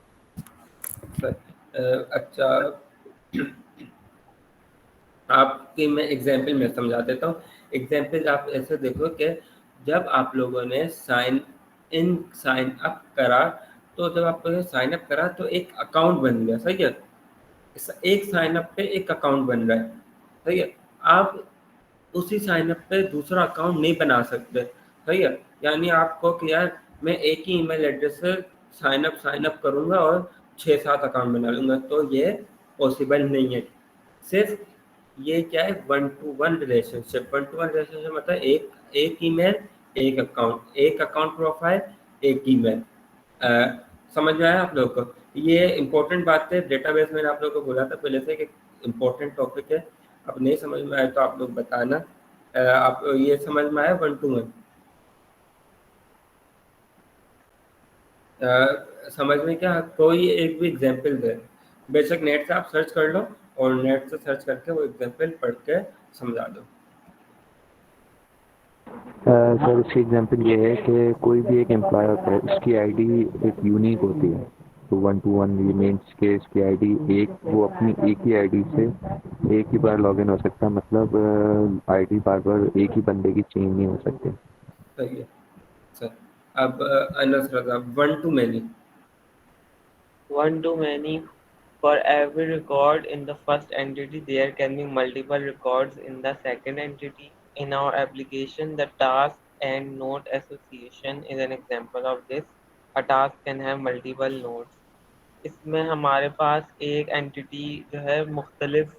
Speaker 1: अच्छा, आपके मैं एग्जाम्पल में समझा देता हूँ। एग्जाम्पल आप ऐसे देखो कि जब आप लोगों ने साइन अप करा, तो जब आप लोगों ने साइन अप करा तो एक अकाउंट बन गया, सही है। एक साइन अप पे एक अकाउंट बन रहा है, सही है। आप उसी साइन अप पे दूसरा अकाउंट नहीं बना सकते, सही है। यानी आपको कि यार मैं एक ही ईमेल एड्रेस से साइन अप करूंगा और 6-7 अकाउंट बना लूंगा, तो ये पॉसिबल नहीं है। सिर्फ ये क्या है, 1-to-1 रिलेशनशिप। 1-to-1 रिलेशनशिप मतलब एक ईमेल एक अकाउंट प्रोफाइल, एक ईमेल। समझ में आया आप लोगों को? ये इंपॉर्टेंट बात है, डेटाबेस मैंने आप लोगों को बोला था पहले से कि इम्पोर्टेंट टॉपिक है। अब नहीं समझ में आया तो आप लोग बताना। आप ये समझ में आया 1-to-1? समझ में क्या कोई एक भी एग्जाम्पल दे, बेशक नेट से आप सर्च कर लो और नेट से सर्च करके वो एग्जाम्पल पढ़ के समझा दो।
Speaker 3: सर इसकी एग्जांपल ये है कि कोई भी एक एम्प्लॉय होता है, उसकी आईडी एक यूनिक होती है, तो 1-to-1 ये मीन्स के इसकी आईडी वो अपनी एक ही आईडी से एक ही बार लॉगिन हो सकता है, मतलब आईडी बार बार एक ही बंदे की चेंज नहीं हो सकती।
Speaker 1: सही है सर। अब अनस रजा, 1-to-many।
Speaker 2: One-to-many, for every record in the first entity, there can be multiple records in the second entity. In our application, the task and node association is an example of this. A task can have multiple nodes. इसमें हमारे पास एक entity जो है मुख्तलिफ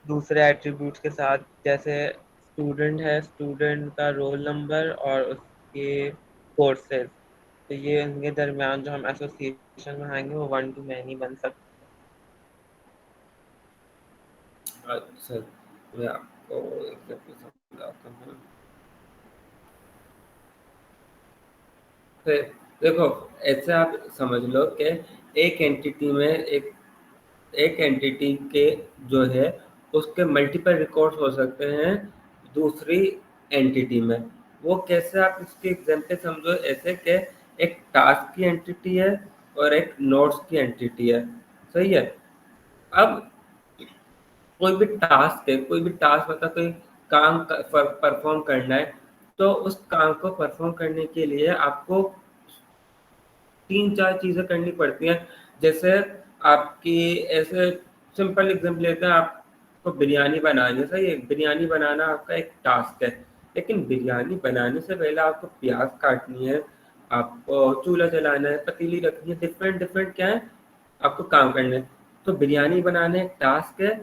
Speaker 2: दूसरे attributes के साथ, जैसे स्टूडेंट है, स्टूडेंट का रोल नंबर और उसके कोर्सेज, तो ये इनके दरमियान जो हम एसोसिएशन बनाएंगे वो वन टू मैनी बन सकते हैं।
Speaker 1: सर मैं आपको एग्जाम्पल समझाता हूँ। फिर देखो, ऐसे आप समझ लो कि एक एंटिटी में एक एंटिटी के जो है उसके मल्टीपल रिकॉर्ड्स हो सकते हैं दूसरी एंटिटी में। वो कैसे, आप इसके एग्जांपल समझो ऐसे कि एक टास्क की एंटिटी है और एक नोट्स की एंटिटी है, सही है। अब कोई भी टास्क मतलब कोई काम परफॉर्म करना है, तो उस काम को परफॉर्म करने के लिए आपको 3-4 चीज़ें करनी पड़ती हैं। जैसे आपकी ऐसे सिंपल एग्जाम्पल लेते हैं, आपको बिरयानी बनानी है, सही है। बिरयानी बनाना आपका एक टास्क है, लेकिन बिरयानी बनाने से पहले आपको प्याज काटनी है, आपको चूल्हा जलाना है, पतीली रखनी है, डिफरेंट डिफरेंट क्या है आपको काम करने हैं। तो बिरयानी बनाने एक टास्क है,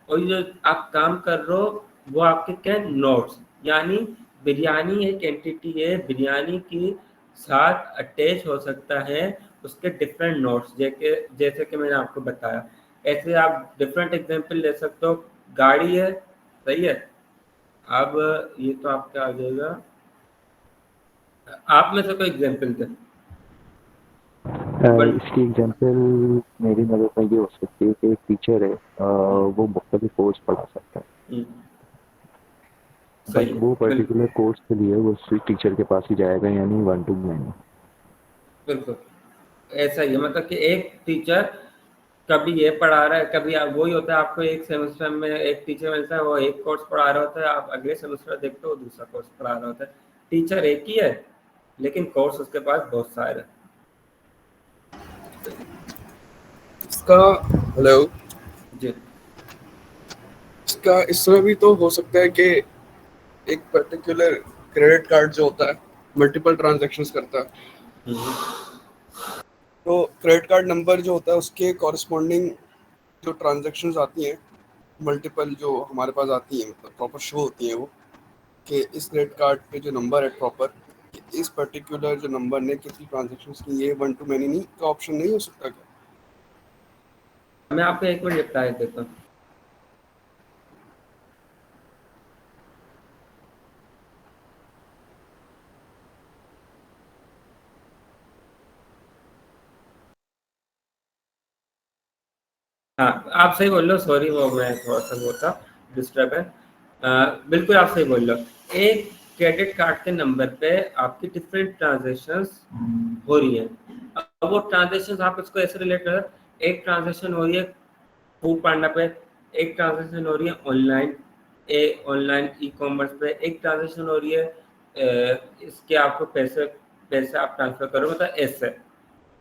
Speaker 1: और ये जो आप काम कर रहे हो वो आपके क्या है, नोट्स। यानी बिरयानी एक एंटिटी है, बिरयानी की साथ अटैच हो सकता है उसके डिफरेंट नोट्स, जैसे कि मैंने आपको बताया। ऐसे आप डिफरेंट एग्जांपल ले सकते हो। गाड़ी है, सही है। अब ये तो आपका आ जाएगा, आप में से कोई एग्जांपल दें।
Speaker 3: इसकी एग्जांपल मेरी नज़र में ये हो सकती है कि एक टीचर है, वो मुख्तलिफ कोर्स पढ़ा सकता है, बट वो पर्टिकुलर कोर्स के लिए वो उसी टीचर के पास ही जाएगा, यानी 1-to-many।
Speaker 1: बिल्कुल ऐसा ही है, मतलब कि एक टीचर कभी ये पढ़ा रहा है, कभी वही होता है, आपको एक सेमेस्टर में एक टीचर मिलता है, वो एक कोर्स पढ़ा रहा होता है, आप अगले सेमेस्टर देखते हो दूसरा कोर्स पढ़ा रहा होता है। टीचर एक ही है लेकिन कोर्स उसके पास बहुत सारे हैं।
Speaker 4: इसका हेलो
Speaker 1: जी,
Speaker 4: इसका इसमें भी तो हो सकता है कि एक पर्टिकुलर क्रेडिट कार्ड जो होता है मल्टीपल ट्रांजैक्शंस करता है, तो क्रेडिट कार्ड नंबर जो होता है उसके कॉरस्पॉन्डिंग जो ट्रांजैक्शंस आती हैं मल्टीपल जो हमारे पास आती हैं, मतलब प्रॉपर शो होती हैं वो कि इस क्रेडिट कार्ड पे जो नंबर है प्रॉपर इस पर्टिकुलर जो नंबर ने कितनी ट्रांजेक्शन्स की, ये वन टू मैनी नहीं का ऑप्शन नहीं हो सकता क्या?
Speaker 1: मैं आपको एक मिनट रिप्लाई देता हूँ। हाँ, आप सही बोल रहे हो, सॉरी वो मैं थोड़ा सा वो था, डिस्टर्ब है। बिल्कुल आप सही बोल रहे हो। एक क्रेडिट कार्ड के नंबर पे आपकी डिफरेंट ट्रांजेक्शन्स हो रही है। अब वो ट्रांजेक्शन्स आप इसको ऐसे रिलेट कर, एक ट्रांजेक्शन हो रही है फूड पांडा पे, एक ट्रांजेक्शन हो रही है ऑनलाइन, ऑनलाइन ई कॉमर्स पे, एक ट्रांजेक्शन हो रही है इसके आपको पैसे पैसे आप ट्रांसफर करो, मतलब ऐसे।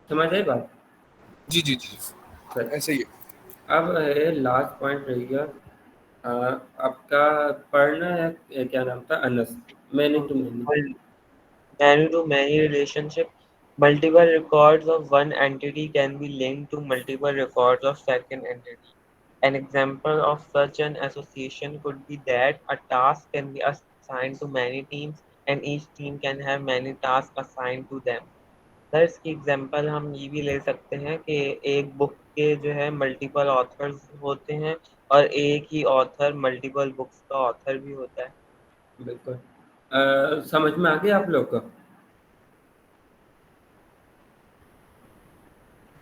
Speaker 1: समझ आई बात?
Speaker 4: जी जी जी,
Speaker 1: सर,
Speaker 4: ऐसे ही है।
Speaker 1: अब लास्ट पॉइंट रह गया आपका पढ़ना है, क्या नाम था, अनस, many to many.
Speaker 2: Many-to-many relationship. Multiple records of one entity can be linked to multiple records of second entity. An example of such an association could be that a task can be assigned to many teams and each team can have many tasks assigned to them. Sir इसकी example हम ये भी ले सकते हैं कि एक book के जो है मल्टीपल ऑथर्स होते हैं और एक ही ऑथर मल्टीपल बुक्स का ऑथर भी होता है।
Speaker 1: बिल्कुल। समझ में आ गया आप लोग को?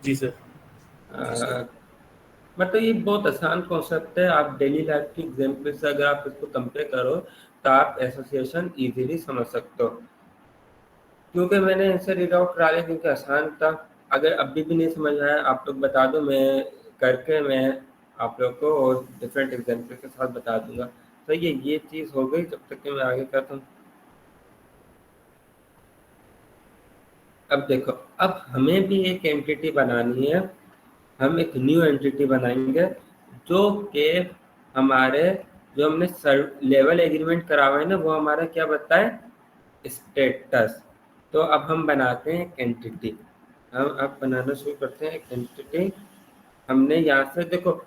Speaker 5: जी सर।
Speaker 1: मतलब ये बहुत आसान कॉन्सेप्ट है, आप डेली लाइफ की एग्जाम्पल से अगर आप इसको कंपेयर करो तो आप एसोसिएशन इजीली समझ सकते हो। क्योंकि मैंने इनसे रीड आउट करा लिया क्योंकि आसान था। अगर अभी भी नहीं समझ आया आप लोग बता दो, मैं करके मैं आप लोग को और डिफरेंट एग्जाम्पल के साथ बता दूंगा। तो ये चीज़ हो गई, जब तक कि मैं आगे करता हूँ। अब देखो, अब हमें भी एक एंटिटी बनानी है। हम एक न्यू एंटिटी बनाएंगे जो कि हमारे जो हमने लेवल एग्रीमेंट करा हुआ है ना, वो हमारा क्या बताए, स्टेटस। तो अब हम बनाते हैं एक एंटिटी। हम अब बनाना शुरू करते हैं एक एंटिटी। हमने यहाँ से देखो,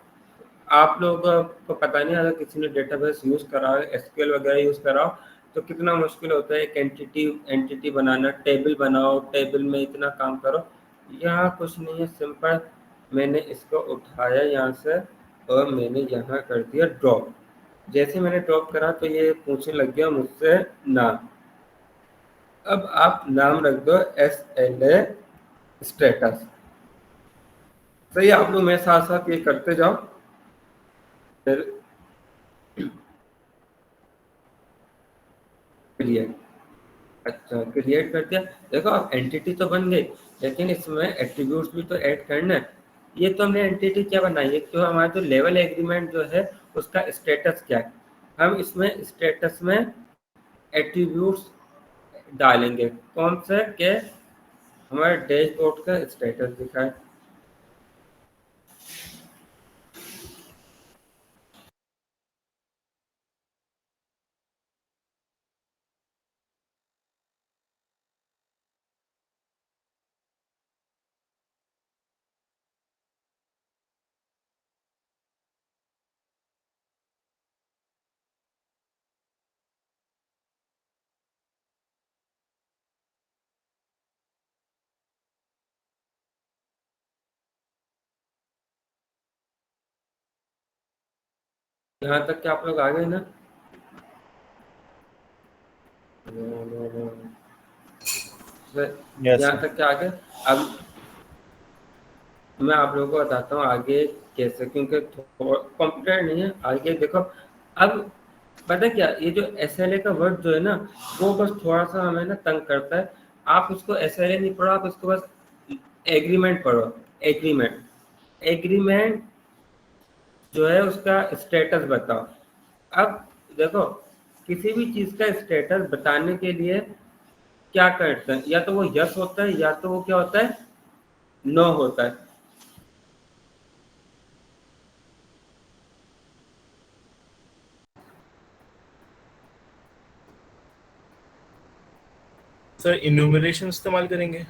Speaker 1: आप लोगों को पता नहीं, अगर किसी ने डेटाबेस यूज़ करा हो, एसक्यूएल वगैरह यूज़ करा हो, तो कितना मुश्किल होता है एक एंटिटी बनाना, टेबल बनाओ, टेबल में इतना काम करो। यहाँ कुछ नहीं है, सिंपल मैंने इसको उठाया यहाँ से और मैंने यहाँ कर दिया ड्रॉप। जैसे मैंने ड्रॉप करा तो ये पूछने लग गया मुझसे नाम। अब आप नाम रख दो SLA स्टेटस। सही, आप लोग मेरे साथ साथ ये करते जाओ। फिर क्रिएट, अच्छा क्रिएट कर दिया। देखो अब एंटिटी तो बन गई, लेकिन इसमें एट्रीब्यूट्स भी तो ऐड करना है। ये तो हमने एंटिटी क्या बनाई है, तो हमारा जो लेवल एग्रीमेंट जो है उसका स्टेटस क्या है, हम इसमें स्टेटस में एट्रीब्यूट्स डालेंगे। कौन से के हमारे डैशबोर्ड का स्टेटस दिखाए। यहाँ तक कि आप लोग आ गए ना?
Speaker 5: यस
Speaker 1: यहाँ
Speaker 5: सर।
Speaker 1: तक क्या आ गए? अब मैं आप लोगों को बताता हूँ आगे कैसे, क्योंकि कंप्यूटर नहीं है आगे देखो। अब पता है क्या, ये जो SLA का वर्ड जो है ना, वो बस थोड़ा सा हमें ना तंग करता है। आप उसको SLA नहीं पढ़ो, आप उसको बस एग्रीमेंट पढ़ो। एग्रीमेंट, एग्रीमेंट जो है उसका स्टेटस बताओ। अब देखो, किसी भी चीज़ का स्टेटस बताने के लिए क्या करते हैं, या तो वो यस होता है या तो वो क्या होता है, नो होता है।
Speaker 5: सर इन्यूमरेशन इस्तेमाल करेंगे।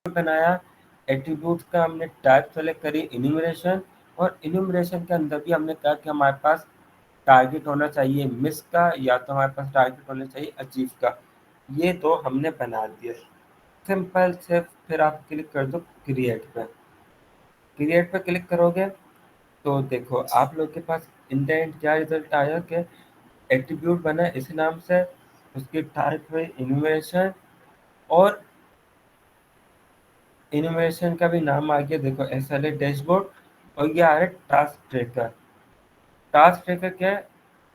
Speaker 1: बनाया एट्रीब्यूट का, हमने टाइप सेलेक्ट करी इन्यूमरेशन, और इन्यूमरेशन के अंदर भी हमने कहा कि हमारे पास टारगेट होना चाहिए मिस का, या तो हमारे पास टारगेट होना चाहिए अचीव का। ये तो हमने बना दिया सिंपल से। फिर आप क्लिक कर दो क्रिएट पे। क्रिएट पे क्लिक करोगे तो देखो आप लोग के पास इंटेंट क्या रिजल्ट आया कि एट्रीब्यूट बना इस नाम से, उसकी टाइप है इन्यूमरेशन, और इन्यूमरेशन का भी नाम आ गया देखो SLA डैशबोर्ड, और ये आ रहा है टास्क ट्रैकर। टास्क ट्रैकर क्या है?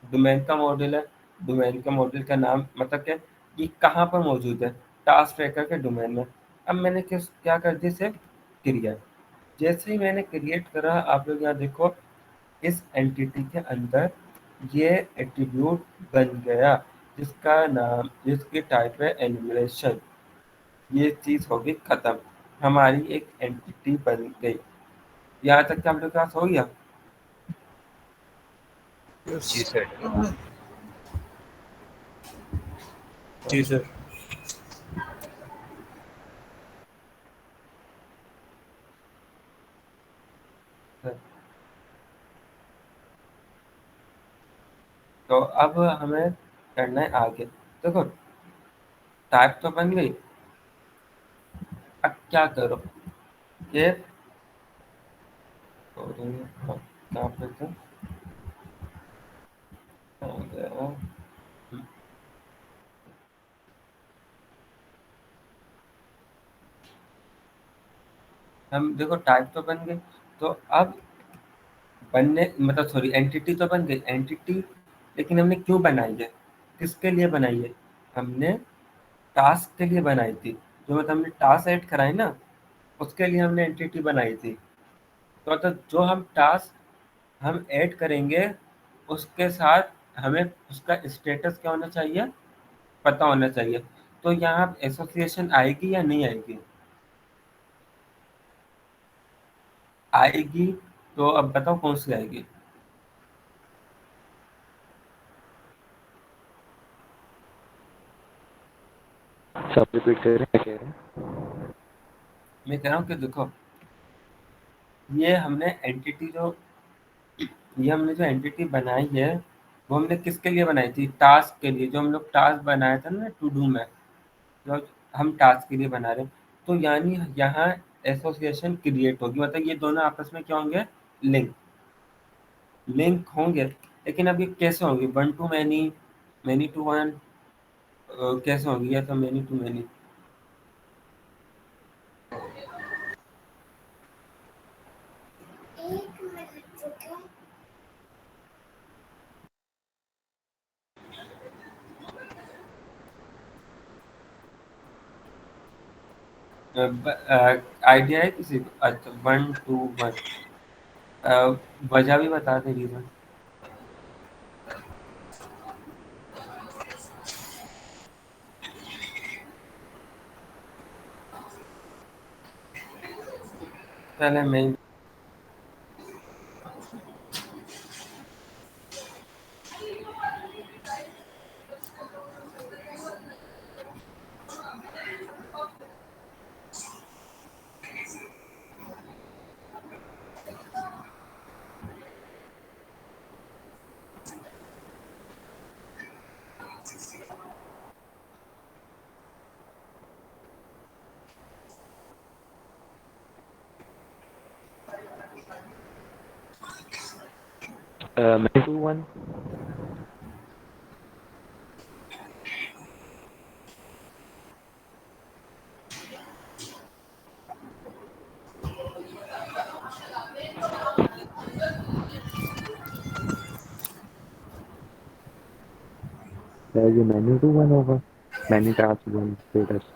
Speaker 1: डोमेन का मॉडल है। डोमेन का मॉडल का नाम मतलब क्या, ये कहाँ पर मौजूद है? टास्क ट्रैकर के डोमेन में। अब मैंने क्या कर दिया, सिर्फ क्रिएट। जैसे ही मैंने क्रिएट करा, आप लोग यहाँ देखो इस एंटिटी के अंदर ये एट्रीब्यूट बन गया, जिसका नाम, जिसकी टाइप है एनिमेशन। ये चीज़ हो गई खत्म, हमारी एक एंटिटी बन गई। यहाँ तक कि हम लोग के पास हो गया।
Speaker 5: जी सर। जी सर।
Speaker 1: तो अब हमें करना है आगे। देखो टाइप तो बन गई, अब क्या करो ये, कहाँ पे थे? आ गया। हम देखो टाइप तो बन गई, तो अब बनने मतलब सॉरी एंटिटी तो बन गई एंटिटी, लेकिन हमने क्यों बनाई है, किसके लिए बनाई है? हमने टास्क के लिए बनाई थी। जो मतलब हमने टास्क ऐड कराए ना, उसके लिए हमने एंटिटी बनाई थी। तो मतलब जो हम टास्क हम ऐड करेंगे, उसके साथ हमें उसका स्टेटस क्या होना चाहिए, पता होना चाहिए। तो यहाँ एसोसिएशन आएगी या नहीं आएगी? आएगी। तो अब बताओ कौन सी आएगी?
Speaker 3: सब रिपीट कर रहे हैं, कह रहे हैं।
Speaker 1: मैं कह रहा हूँ कि देखो ये हमने एंटिटी जो ये हमने जो एंटिटी बनाई है, वो हमने किसके लिए बनाई थी? टास्क के लिए। जो हम लोग टास्क बनाया था ना टू डू में, जो हम टास्क के लिए बना रहे हैं। तो यानी यहाँ एसोसिएशन क्रिएट होगी, मतलब ये दोनों आपस में क्या होंगे, लिंक लिंक होंगे। लेकिन अब ये कैसे होंगे, one to many, many to one, कैसे होंगी, या तो मैनी टू मैनी? आइडिया है किसी को? अच्छा वन टू वन, वजह भी बता दे रीजन। पहले मैं
Speaker 3: मैं 2-1। ये मैन्यू 2-1 होगा। Menu task 1 status.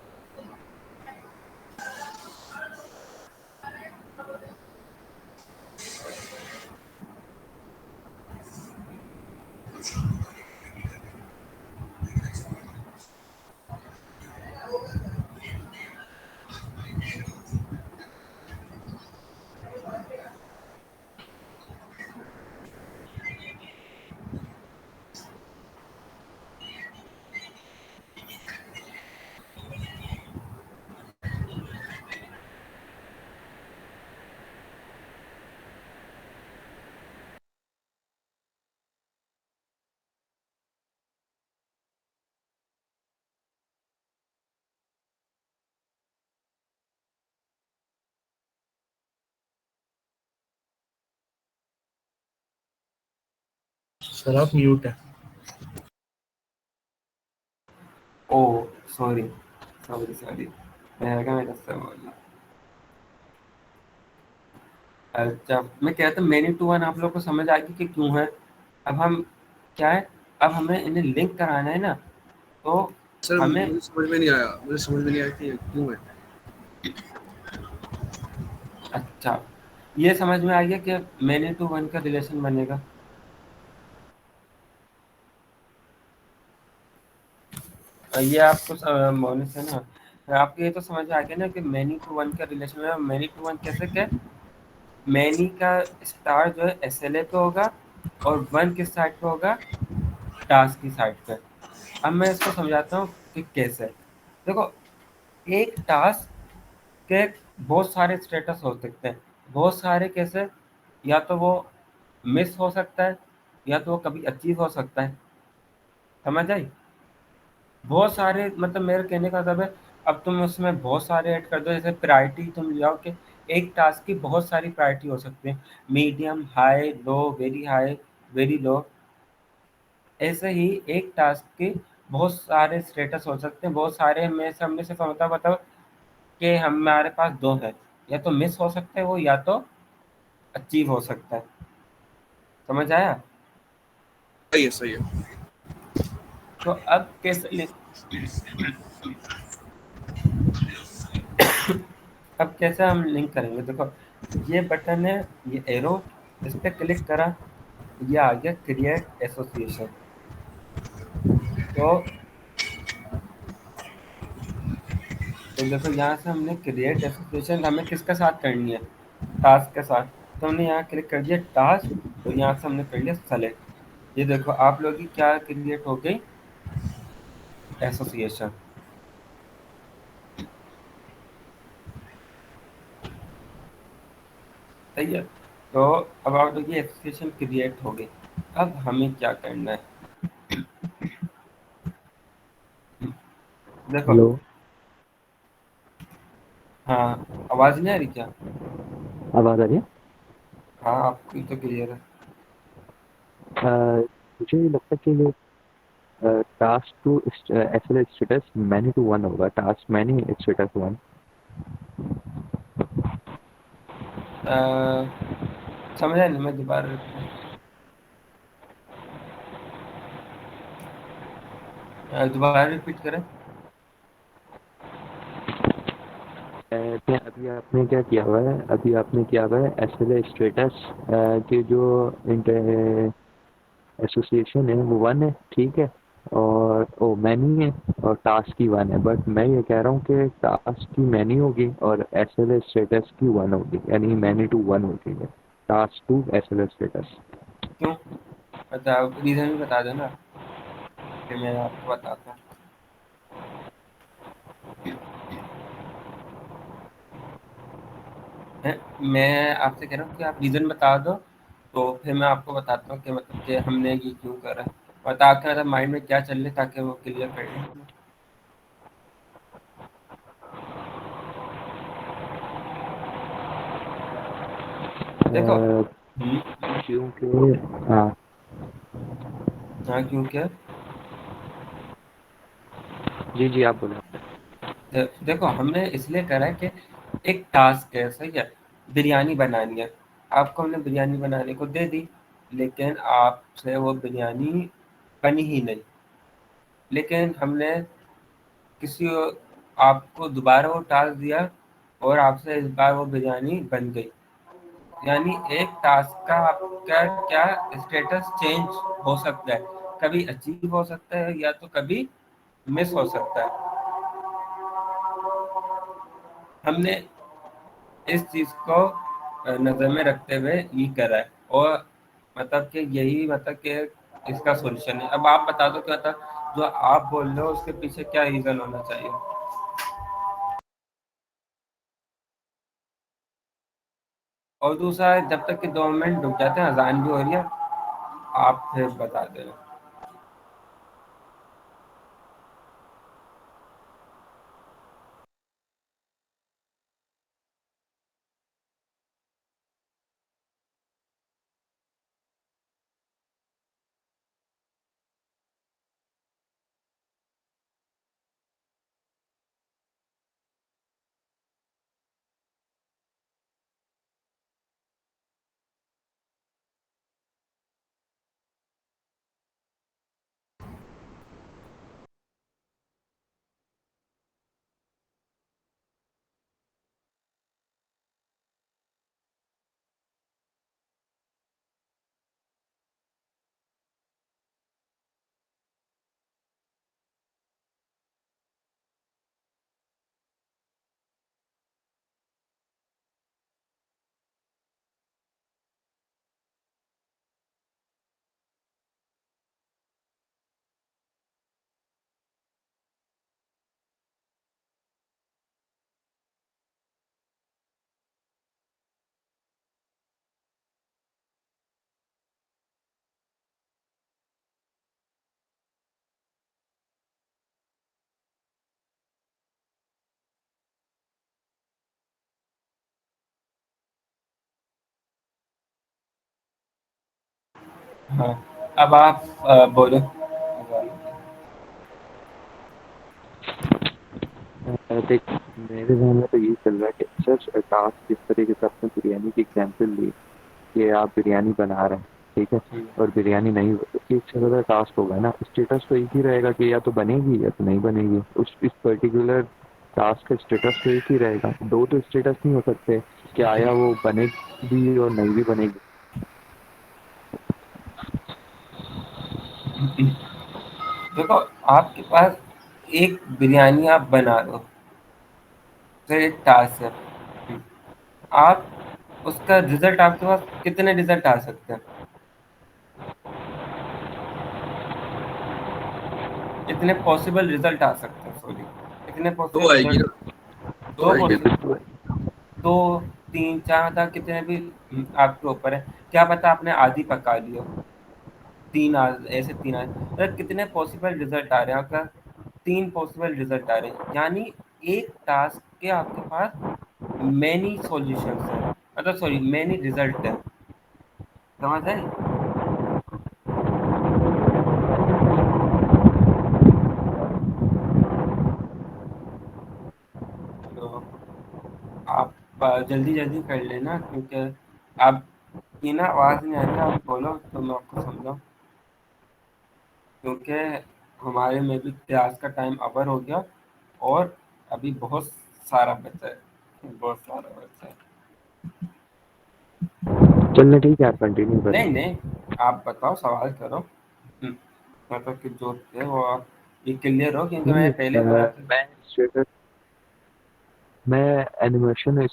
Speaker 5: सर आप म्यूट है।
Speaker 1: ओ सॉरी सॉरी सॉरी, मैं कैसे बोला। अच्छा, मैं कहता मैनी टू वन आप लोग को समझ आ गई कि क्यों है। अब हम क्या है, अब हमें इन्हें लिंक कराना है ना, तो
Speaker 4: सर
Speaker 1: हमें
Speaker 4: मुझे समझ में नहीं आया, मुझे समझ में नहीं आया कि ये क्यों है।
Speaker 1: अच्छा ये समझ में आ गया कि मैनी टू वन का रिलेशन बनेगा। ये आपको मोनिस है ना, आपको ये तो समझ आ गया ना कि मैनी टू वन का रिलेशन है। मैनी टू वन कैसे क्या, मैनी का स्टार जो है एसएलए पे होगा और वन किस साइड पे होगा, टास्क की साइड पे। अब मैं इसको समझाता हूँ कि कैसे। देखो, एक टास्क के बहुत सारे स्टेटस हो सकते हैं। बहुत सारे कैसे, या तो वो मिस हो सकता है, या तो वो कभी अचीव हो सकता है। समझ आई? बहुत सारे मतलब मेरे कहने का मतलब है, अब तुम उसमें बहुत सारे ऐड कर दो। जैसे प्रायोरिटी तुम ले आओ कि एक टास्क की बहुत सारी प्रायोरिटी हो सकती है, मीडियम, हाई, लो, वेरी हाई, वेरी लो। ऐसे ही एक टास्क के बहुत सारे स्टेटस हो सकते हैं, बहुत सारे। में सब में से बताओ कि हमारे पास दो है, या तो मिस हो सकता है वो, या तो अचीव हो सकता है। समझ आया?
Speaker 4: सही है, सही है।
Speaker 1: तो अब कैसे अब कैसे हम लिंक करेंगे। देखो, ये बटन है, ये एरो, इस पर क्लिक करा, ये आ गया क्रिएट एसोसिएशन। तो देखो यहाँ से हमने क्रिएट एसोसिएशन हमें किसके साथ करनी है, टास्क के साथ। तो हमने यहाँ क्लिक कर दिया टास्क, तो यहाँ से हमने कर लिया सेलेक्ट। ये देखो आप लोग की क्या क्रिएट हो गई, एसोसिएशन। सही है। तो अब आप लोग की एसोसिएशन क्रिएट हो गई। अब हमें क्या करना है, देखो।
Speaker 3: हेलो।
Speaker 1: हाँ, आवाज़ नहीं आ रही क्या?
Speaker 3: आवाज़ आ रही है?
Speaker 1: हाँ, आपकी तो क्लियर है।
Speaker 3: मुझे ये लगता है कि ये task to SL status many to one होगा, task many status one.
Speaker 1: Uh, समझा नहीं, मैं दोबारा दोबारा रिपीट करें।
Speaker 3: अभी आपने क्या किया हुआ है, अभी आपने किया हुआ है एसएल स्टेटस के जो एसोसिएशन है वो वन है, ठीक है, और ओ मैनी है, और टास्क की वन है। बट मैं ये कह रहा हूँ कि टास्क की मैनी होगी और एसएल स्टेटस की वन होगी, यानी मैनी टू वन होगी, टास्क टू एसएल स्टेटस।
Speaker 1: क्यों, बताओ, रीज़न भी बता दो ना, फिर मैं आपको बताता हूँ। मैं आपसे कह रहा हूँ कि आप रीज़न बता दो, तो फिर मैं आपको बताता हूँ कि मतलब कि हमने ये क्यों करा, बता के मतलब माइंड में क्या चल रहा है, ताकि वो क्लियर कर लें। देखो, हम्म,
Speaker 3: क्योंकि हाँ,
Speaker 1: हाँ क्यों क्या,
Speaker 3: जी जी आप बोले।
Speaker 1: देखो हमने इसलिए करा है कि एक टास्क है, सही है, बिरयानी बनानी है। आपको हमने बिरयानी बनाने को दे दी, लेकिन आपसे वो बिरयानी बनी ही नहीं। लेकिन हमने किसी आपको दोबारा वो टास्क दिया, और आपसे इस बार वो बिरयानी बन गई। यानी एक टास्क का आपका क्या स्टेटस चेंज हो सकता है, कभी अचीव हो सकता है, या तो कभी मिस हो सकता है। हमने इस चीज को नजर में रखते हुए ये करा है, और मतलब कि यही मतलब कि इसका सॉल्यूशन है। अब आप बता दो कि मतलब जो आप बोल रहे हो उसके पीछे क्या रीजन होना चाहिए। और दूसरा, जब तक कि 2 मिनट रुक जाते हैं, अजान भी हो रही है, आप फिर बता देना। हाँ, अब आप बोलो।
Speaker 3: देख, मेरे ध्यान में तो यही चल रहा है कि सर टास्क जिस तरीके से आपने बिरयानी की एग्जाम्पल ली कि आप बिरयानी बना रहे हैं, ठीक है, और बिरयानी नहीं तो एक से ज़्यादा टास्क होगा ना, स्टेटस तो एक ही रहेगा कि या तो बनेगी या तो नहीं बनेगी। उस इस पर्टिकुलर टास्क का स्टेटस तो एक ही रहेगा, दो तो स्टेटस नहीं हो सकते कि आया वो बनेगी भी और नहीं भी बनेगी।
Speaker 1: देखो, आपके पास एक बिरयानी आप बना रहे हो, तो एक टास्क है। आप उसका रिजल्ट, आपके पास कितने रिजल्ट आ सकते हैं? कितने पॉसिबल रिजल्ट आ सकते हैं, सॉरी, कितने
Speaker 4: दो
Speaker 1: पॉसिबल
Speaker 4: आएगी
Speaker 1: रिजल्ट?
Speaker 4: ना, दो
Speaker 1: दो
Speaker 4: आएगी ना।
Speaker 1: पॉसिबल, दो, तीन, चार था, कितने भी आपके ऊपर है। क्या पता आपने आधी पका लियो, तीन ऐसे तीन तो कितने पॉसिबल रिजल्ट आ रहे हैं आपका? तीन पॉसिबल रिजल्ट आ रहे हैं, यानी एक टास्क के आपके पास मैनी सॉल्यूशंस है, मतलब सॉरी मैनी रिजल्ट है। समझ आई? तो आप जल्दी जल्दी कर लेना, क्योंकि आप की ना आवाज़ नहीं आ रही, आप बोलो तो मैं आपको समझाऊँ, क्योंकि हमारे में भी क्लास का टाइम अवर हो गया और अभी बहुत सारा बचा है, बहुत सारा बचा है।
Speaker 3: चलना ठीक है, आप कंटिन्यू करें।
Speaker 1: नहीं नहीं, आप बताओ, सवाल करो। मतलब कि जो है वो आप ये क्लियर हो, क्योंकि
Speaker 3: नहीं,
Speaker 1: मैंने पहले बोला था।
Speaker 3: मैं स्टेटस मैं एनिमेशन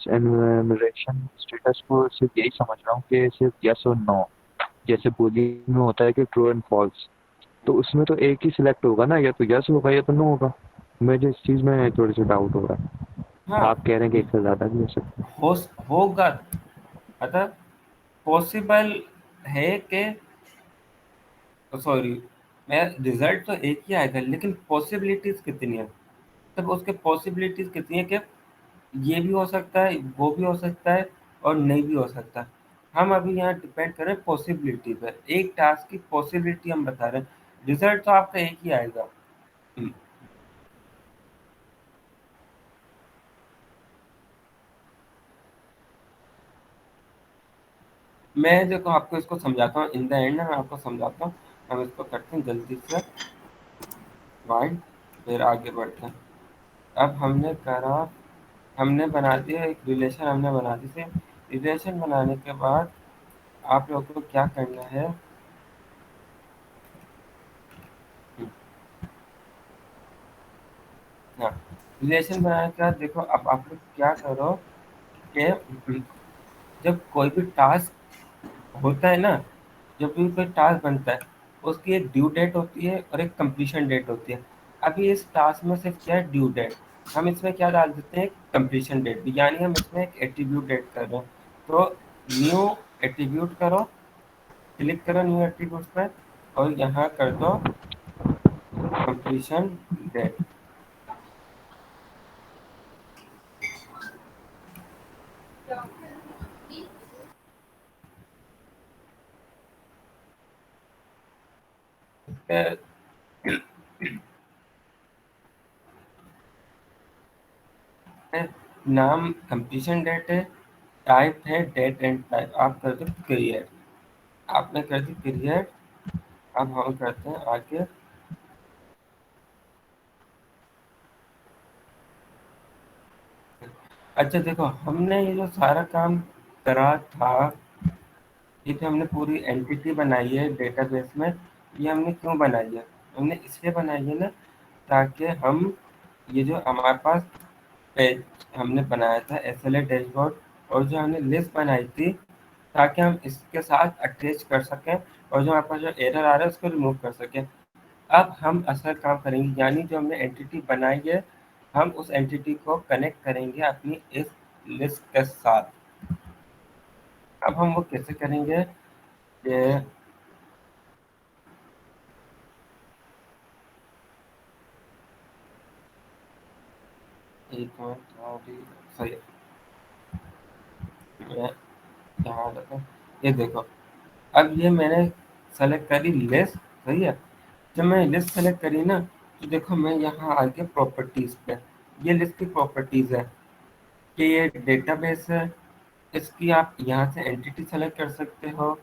Speaker 3: स्टेटस को सिर्फ यही समझ रहा हूँ कि सिर्फ यस और नो, जैसे बूलियन में होता है कि ट्रू एंड फॉल्स, तो उसमें तो एक ही सिलेक्ट होगा ना, या तो यस होगा या तो नो होगा। मुझे इस चीज़ में थोड़ी सी डाउट हो रहा है।
Speaker 1: हाँ,
Speaker 3: आप कह रहे हैं कि एक से ज़्यादा भी हो सकता है।
Speaker 1: होगा, मतलब पॉसिबल है कि, सॉरी, मैं रिजल्ट तो एक ही आएगा, लेकिन पॉसिबिलिटीज कितनी है, तब उसके पॉसिबिलिटीज कितनी है कि ये भी हो सकता है, वो भी हो सकता है, और नहीं भी हो सकता। हम अभी यहाँ डिपेंड करें पॉसिबिलिटी पर, एक टास्क की पॉसिबिलिटी हम बता रहे हैं, रिजल्ट तो आपका एक ही आएगा। हम्म, मैं देखो आपको इसको समझाता हूँ, इन द एंड मैं आपको समझाता हूँ। हम इसको करते हैं जल्दी से वाइड, फिर आगे बढ़ते हैं। अब हमने करा, हमने बना दिया एक रिलेशन, हमने बना दी थी। रिलेशन बनाने के बाद आप लोगों को क्या करना है? हम्म, हाँ, रिलेशन बनाने के बाद देखो, अब आप लोग क्या करो कि जब कोई भी टास्क होता है ना, जब भी कोई टास्क बनता है, उसकी एक ड्यू डेट होती है और एक कंप्लीशन डेट होती है। अभी इस टास्क में सिर्फ क्या है, ड्यू डेट। हम इसमें क्या डाल देते हैं, कंप्लीशन डेट भी, यानी हम इसमें एक एट्रीब्यूट डेट कर रहे हैं। तो न्यू एट्रीब्यूट करो, क्लिक करो न्यू एट्रीब्यूट पर, और यहाँ कर दो कंप्लीशन डेट। नाम कंप्लीशन डेट है, टाइप है डेट एंड टाइप, आप कर दो पीरियड। आपने कर दी पीरियड। अब हम करते हैं आगे। अच्छा देखो, हमने ये जो सारा काम करा था, ये जो हमने पूरी एंटिटी बनाई है डेटाबेस में, ये हमने क्यों बनाई है? हमने इसलिए बनाई है ना, ताकि हम ये जो हमारे पास पेज हमने बनाया था एसएलए डैशबोर्ड, और जो हमने लिस्ट बनाई थी, ताकि हम इसके साथ अटैच कर सकें, और जो हमारे पास जो एरर आ रहा है उसको रिमूव कर सकें। अब हम असल काम करेंगे, यानी जो हमने एंटिटी बनाई है, हम उस एंटिटी को कनेक्ट करेंगे अपनी इस लिस्ट के साथ। अब हम वो कैसे करेंगे कि एक मिनट अभी, सही है, मैं यहाँ रखा, ये देखो, अब ये मैंने सेलेक्ट करी लिस्ट, सही है। जब मैं लिस्ट सेलेक्ट करी ना, तो देखो मैं यहाँ आ गया प्रॉपर्टीज़ पे। ये लिस्ट की प्रॉपर्टीज़ है कि ये डेटाबेस है, इसकी आप यहाँ से एंटिटी सेलेक्ट कर सकते हो,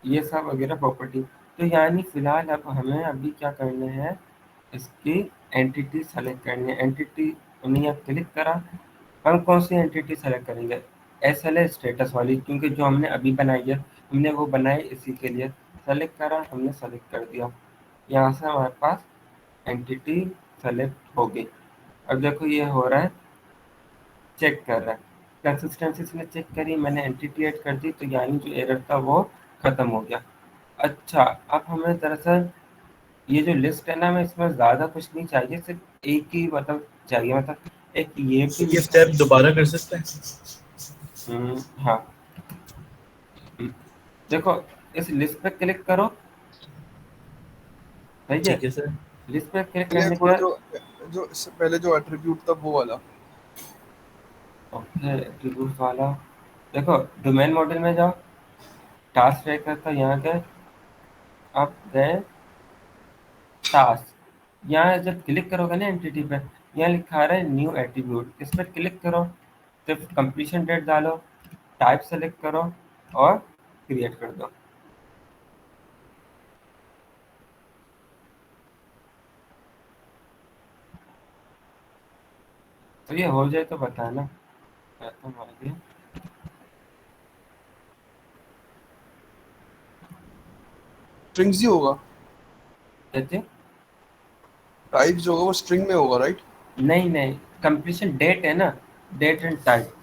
Speaker 1: ये सब वगैरह प्रॉपर्टी। तो यानी फ़िलहाल अब हमें अभी क्या करना है, इसकी एंटिटी सेलेक्ट करनी है। एंटिटी हमने यहाँ क्लिक करा, हम कौन सी एंटिटी सेलेक्ट करेंगे, SLA स्टेटस वाली, क्योंकि जो हमने अभी बनाई है हमने वो बनाई इसी के लिए। सेलेक्ट करा, हमने सेलेक्ट कर दिया, यहाँ से हमारे पास एंटिटी सेलेक्ट हो गई। अब देखो ये हो रहा है, चेक कर रहा है, कंसिस्टेंसी इसने चेक करी, मैंने एंटिटी ऐड कर दी, तो यानी जो एरर था वो ख़त्म हो गया। अच्छा, अब हमें दरअसल ये जो लिस्ट है ना, हमें इसमें ज़्यादा कुछ नहीं चाहिए, सिर्फ एक ही मतलब चाहिए, मतलब एक ये भी
Speaker 5: ये स्टेप दोबारा कर सकते हैं?
Speaker 1: हाँ। देखो इस लिस्ट पे क्लिक करो, सही है।
Speaker 5: ठीक है सर।
Speaker 1: लिस्ट पे क्लिक
Speaker 4: पहले
Speaker 1: करने के
Speaker 4: वो
Speaker 1: बाद
Speaker 4: जो जो इससे पहले जो एट्रीब्यूट था वो वाला।
Speaker 1: ओके एट्रीब्यूट वाला, देखो डोमेन मॉडल में जाओ, टास्क ट्रैकर था, यहाँ गए, आप गए टास्क, यहाँ जब क्लिक करोगे ना एंटिटी पे, यहाँ लिखा रहा है न्यू एट्रीब्यूट, इस पर क्लिक करो, सिर्फ कंप्लीशन डेट डालो, टाइप सेलेक्ट करो और क्रिएट कर दो। तो ये हो जाए तो बताना, कहता हूँ आगे।
Speaker 4: स्ट्रिंग्स ही होगा,
Speaker 1: कहते
Speaker 4: टाइप जो होगा वो स्ट्रिंग में होगा, राइट?
Speaker 1: नहीं नहीं, कंप्लीशन डेट है ना, डेट एंड टाइप।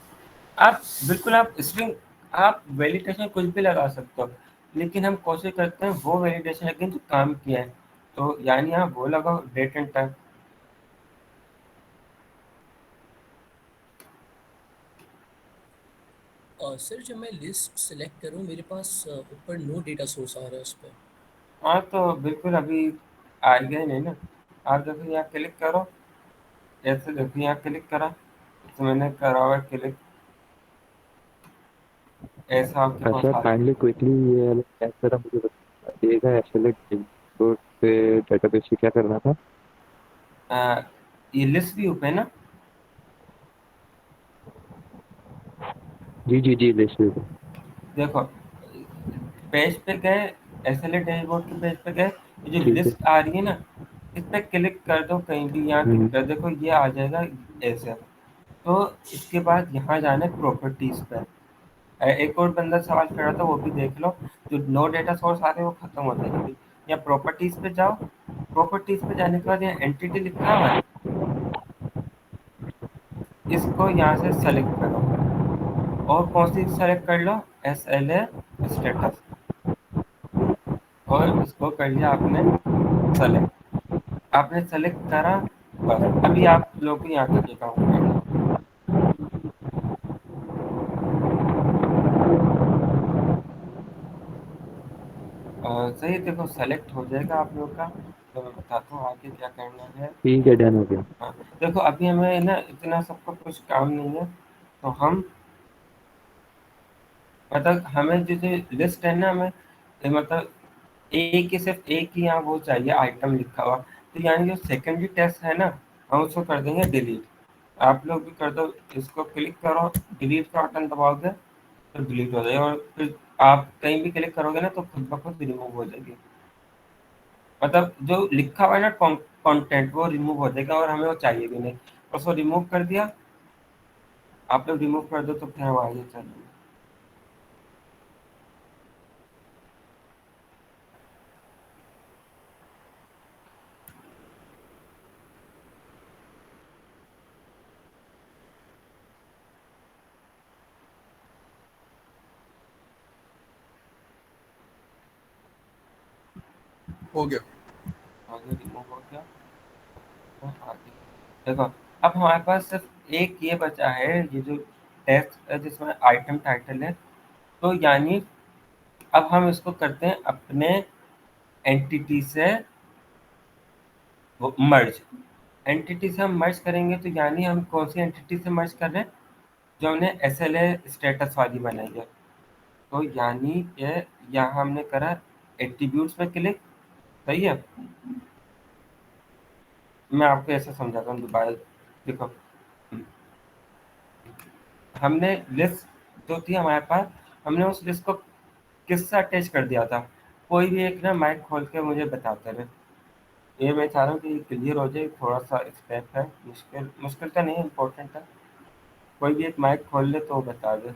Speaker 1: आप बिल्कुल आप स्ट्रिंग, आप वैलिडेशन कुछ भी लगा सकते हो, लेकिन हम कोशिश करते हैं वो वैलिडेशन लेकिन जो काम किया है, तो यानी आप वो लगाओ डेट एंड टाइम।
Speaker 6: सर जब मैं लिस्ट सेलेक्ट करूं मेरे पास ऊपर नो डेटा सोर्स आ रहा है उस पर।
Speaker 1: हाँ तो बिल्कुल अभी आ गया नहीं ना, आप देखो यहाँ क्लिक करो, ऐसे देखो यहाँ क्लिक करा, तो मैंने करा हुआ क्लिक, ऐसा आपके पास
Speaker 3: अच्छा
Speaker 1: आ
Speaker 3: काइंडली क्विकली ये वाला क्या करा मुझे बताइएगा, एसएलए डेटाबेस पे डेटाबेस से क्या करना था?
Speaker 1: ये लिस्ट व्यू पे ना,
Speaker 3: जी जी जी लिस्ट में।
Speaker 1: देखो पेज पे गए, SLA डैशबोर्ड के पेज पे गए, ये जो
Speaker 3: ठीक है।
Speaker 1: लिस्ट आ रही है ना, इस पे क्लिक कर दो, कहीं भी यहाँ क्लिक
Speaker 3: हम्म।
Speaker 1: कर, देखो ये आ जाएगा ऐसे। तो इसके बाद यहाँ जाना है प्रॉपर्टीज पे। एक और बंदा सवाल कर रहा था, वो भी देख लो, जो नो डेटा सोर्स आ रहे हैं वो खत्म हो जाएंगे अभी। या प्रॉपर्टीज पे जाओ, प्रॉपर्टीज पे जाने के बाद यहाँ एंटिटी लिखा हुआ है, इसको यहाँ से सेलेक्ट करो, और कौन सी सेलेक्ट कर लो, SLA स्टेटस, और इसको कर लिया आपने सेलेक्ट। आपने सेलेक्ट करा, बस अभी आप लोग को यहाँ तक ये काम करना है। सही है, देखो सेलेक्ट हो जाएगा आप लोग का, तो मैं बताता हूँ आगे क्या करना है।
Speaker 3: ठीक है डन हो गया।
Speaker 1: हाँ, देखो अभी हमें ना इतना सबका कुछ काम नहीं है, तो हम मतलब हमें जो लिस्ट है ना, हमें मतलब एक ही, सिर्फ एक ही यहाँ वो चाहिए आइटम लिखा हुआ, तो यानी जो सेकेंडरी टेस्ट है ना, हम उसको कर देंगे डिलीट। आप लोग भी कर दो, इसको क्लिक करो, डिलीट का बटन दबाओगे तो डिलीट हो जाएगा, और फिर आप कहीं भी क्लिक करोगे ना तो खुद ब खुद रिमूव हो जाएगी, मतलब जो लिखा हुआ है ना कंटेंट वो रिमूव हो जाएगा, और हमें वो चाहिए भी नहीं, उसको रिमूव कर दिया। आप लोग रिमूव कर दो तो फिर हम आगे चलेंगे।
Speaker 4: हो गया।
Speaker 1: आगे रिमूव हो गया, तो आगे देखो, अब हमारे पास सिर्फ एक ये बचा है, ये जो टेक्स्ट है जिसमें आइटम टाइटल है, तो यानी अब हम इसको करते हैं अपने एंटिटी से वो मर्ज। एंटिटी से हम मर्ज करेंगे, तो यानी हम कौन सी एंटिटी से मर्ज कर रहे हैं, जो हमने SLA स्टेटस वाली बनाई है, तो यानी ये यहाँ हमने करा एट्रीब्यूट्स पे क्लिक, सही है। मैं आपको ऐसे समझाता हूँ दोबारा, देखो हमने लिस्ट जो थी हमारे पास, हमने उस लिस्ट को किससे अटैच कर दिया था। कोई भी एक ना माइक खोल के मुझे बताते रहे, ये मैं चाह रहा हूँ कि क्लियर हो जाए। थोड़ा सा स्टेप है, मुश्किल मुश्किल तो नहीं, इम्पोर्टेंट है। कोई भी एक माइक खोल ले तो बता दे।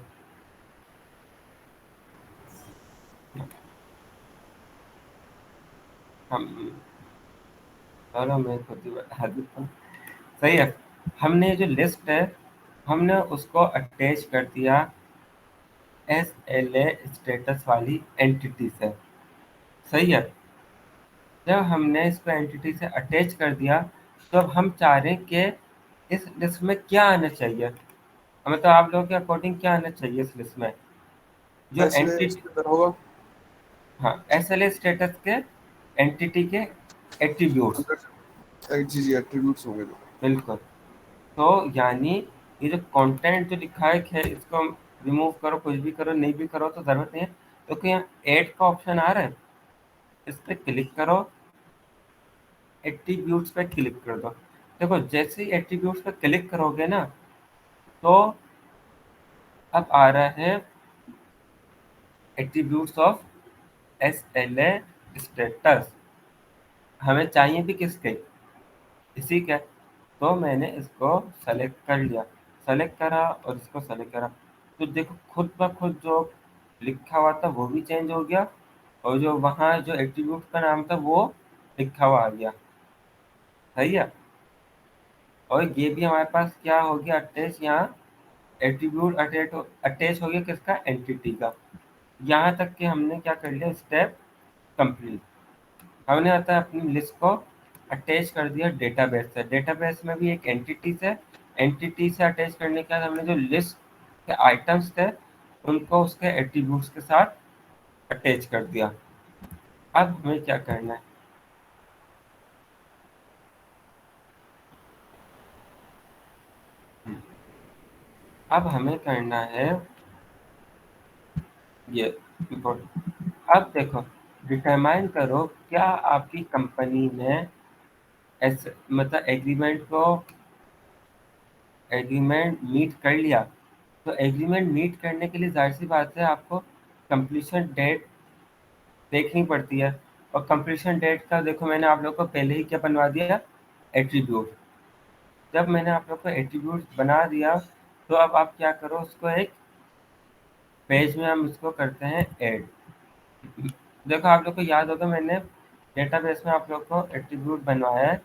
Speaker 1: हम चलो मैं खुद ही बता देता हूँ, सही है। हमने जो लिस्ट है हमने उसको अटैच कर दिया SLA स्टेटस वाली एंटिटी से, सही है। जब हमने इसको एंटिटी से अटैच कर दिया तो अब हम चाह रहे हैं कि इस लिस्ट में क्या आना चाहिए, मतलब आप लोगों के अकॉर्डिंग क्या आना चाहिए इस लिस्ट में, जो
Speaker 4: इसलिए
Speaker 1: एंटिटी,
Speaker 4: इसके अंदर होगा
Speaker 1: हाँ SLA स्टेटस के एंटिटी के एट्रीब्यूट्स,
Speaker 4: अंदर जी जी एट्रीब्यूट्स होंगे जो।
Speaker 1: बिल्कुल। तो यानी ये जो कंटेंट जो लिखा है इसको रिमूव करो, कुछ भी करो, नहीं भी करो तो ज़रूरत नहीं है। तो क्या यहाँ ऐड का ऑप्शन आ रहा है, इस पर क्लिक करो, एट्रीब्यूट्स पे क्लिक कर दो। देखो जैसे ही एट्रीब्यूट्स पे क्लिक करोगे ना तो अब आ रहा है एट्रीब्यूट्स ऑफ SLA स्टेटस। हमें चाहिए भी किसके, इसी का। तो मैंने इसको सेलेक्ट कर लिया, सेलेक्ट करा और इसको सेलेक्ट करा, तो देखो खुद ब खुद जो लिखा हुआ था वो भी चेंज हो गया, और जो वहाँ जो एट्रीब्यूट का नाम था वो लिखा हुआ आ गया, सही है। और ये भी हमारे पास क्या हो गया अटैच, यहाँ एट्रीब्यूट अटैच हो गया किसका, एंटिटी का। यहाँ तक कि हमने क्या कर लिया, स्टेप कंप्लीट। हमने आता है अपनी लिस्ट को अटैच कर दिया डेटाबेस से, डेटाबेस में भी एक एंटिटी से, एंटिटी से अटैच करने के बाद हमने जो लिस्ट के आइटम्स थे उनको उसके एट्रीब्यूट्स के साथ अटैच कर दिया। अब हमें क्या करना है, अब हमें करना है ये important। अब देखो डिटरमाइन करो क्या आपकी कंपनी ने ऐसे मतलब एग्रीमेंट मीट कर लिया। तो एग्रीमेंट मीट करने के लिए जाहिर सी बात है आपको कंप्लीशन डेट देखनी पड़ती है। और कंप्लीशन डेट का देखो मैंने आप लोग को पहले ही क्या बनवा दिया, एट्रीब्यूट। जब मैंने आप लोग को एट्रीब्यूट बना दिया तो अब आप क्या करो, उसको एक पेज में हम इसको करते हैं ऐड। देखो आप लोग को याद होगा मैंने डेटाबेस में आप लोग को एट्रीब्यूट बनवाया है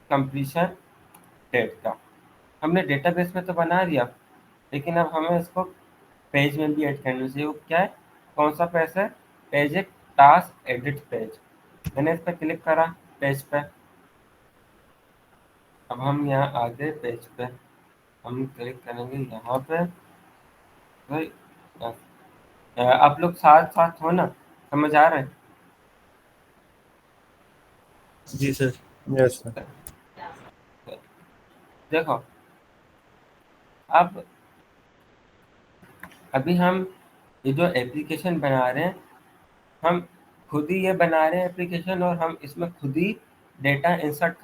Speaker 1: कंप्लीशन डेट का। हमने डेटाबेस में तो बना दिया, लेकिन अब हमें इसको पेज में भी ऐड करना चाहिए। वो क्या है, कौन सा पेज है, पेज एक टास्क एडिट पेज। मैंने इस पर क्लिक करा पेज पे, अब हम यहाँ आ गए पेज पे, हम क्लिक करेंगे यहाँ पे। भाई आप लोग साथ साथ हो ना, समझ आ रहा है।
Speaker 5: जी सर। Yes sir.
Speaker 1: देखो अब अभी हम ये जो एप्लीकेशन बना रहे हैं, हम खुद ही ये बना रहे हैं एप्लीकेशन, और हम इसमें खुद ही डेटा इंसर्ट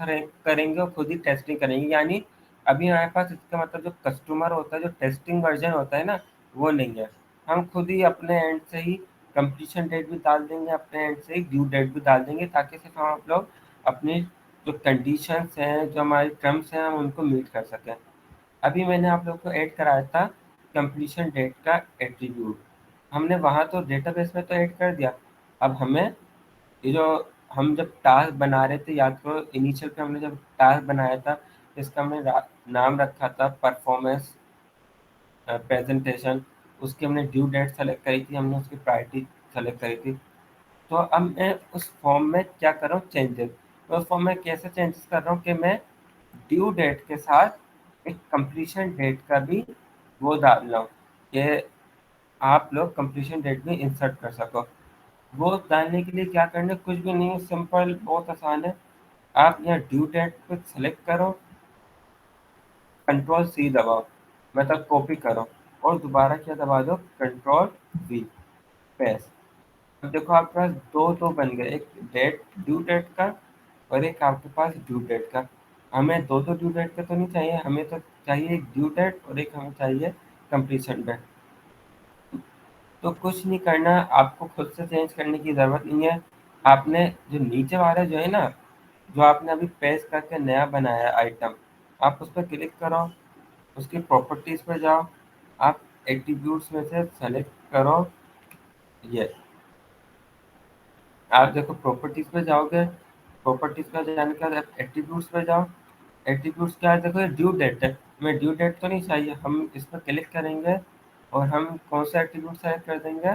Speaker 1: करेंगे और खुद ही टेस्टिंग करेंगे। यानी अभी हमारे पास इसका मतलब जो कस्टमर होता है, जो टेस्टिंग वर्जन होता है ना, वो नहीं है। हम खुद ही अपने एंड से ही कंप्लीशन डेट भी डाल देंगे, अपने एंड से ही ड्यू डेट भी डाल देंगे, ताकि सिर्फ हम आप लोग अपनी जो कंडीशंस हैं, जो हमारी टर्म्स हैं, हम उनको मीट कर सकें। अभी मैंने आप लोग को ऐड कराया था कंप्लीशन डेट का एट्रीब्यूट, हमने वहाँ तो डेटाबेस में तो ऐड कर दिया। अब हमें ये जो हम जब टास्क बना रहे थे, याद करो इनिशियल पे हमने जब टास्क बनाया था, इसका हमने नाम रखा था परफॉर्मेंस प्रेजेंटेशन। उसकी हमने ड्यू डेट सेलेक्ट करी थी, हमने उसकी प्रायोरिटी सेलेक्ट करी थी। तो अब मैं उस फॉर्म में क्या कर रहा हूँ, चेंजेस। तो उस फॉर्म में कैसे चेंजेस कर रहा हूँ कि मैं ड्यू डेट के साथ एक कंप्लीशन डेट का भी वो डाल रहा हूँ कि आप लोग कंप्लीशन डेट भी इंसर्ट कर सको। वो डालने के लिए क्या करना है, कुछ भी नहीं है, सिंपल बहुत आसान है। आप यहाँ ड्यू डेट को सेलेक्ट करो, कंट्रोल सी दबाओ, मतलब कॉपी करो, और दोबारा क्या दबा दो, कंट्रोल वी, पेस्ट। अब देखो आपके पास दो बन गए, एक डेट ड्यू डेट का और एक आपके पास ड्यू डेट का। हमें दो ड्यू डेट का तो नहीं चाहिए, हमें तो चाहिए एक ड्यू डेट और एक हमें चाहिए कंप्लीशन डेट। तो कुछ नहीं करना, आपको खुद से चेंज करने की ज़रूरत नहीं है। आपने जो नीचे वाला जो है ना, जो आपने अभी पेस्ट करके नया बनाया आइटम, आप उस पर क्लिक करो, उसकी प्रॉपर्टीज़ पे जाओ, आप एट्रीब्यूट्स में से सेलेक्ट करो ये। आप देखो प्रॉपर्टीज़ पे जाओगे, प्रॉपर्टीज़ पे जाने के बाद आप एट्रीब्यूट्स पे जाओ। एट्रीब्यूट्स के बाद देखो ये ड्यू डेट है, हमें ड्यू डेट तो नहीं चाहिए, हम इस पर क्लिक करेंगे और हम कौन सा एट्रीब्यूट सेलेक्ट कर देंगे,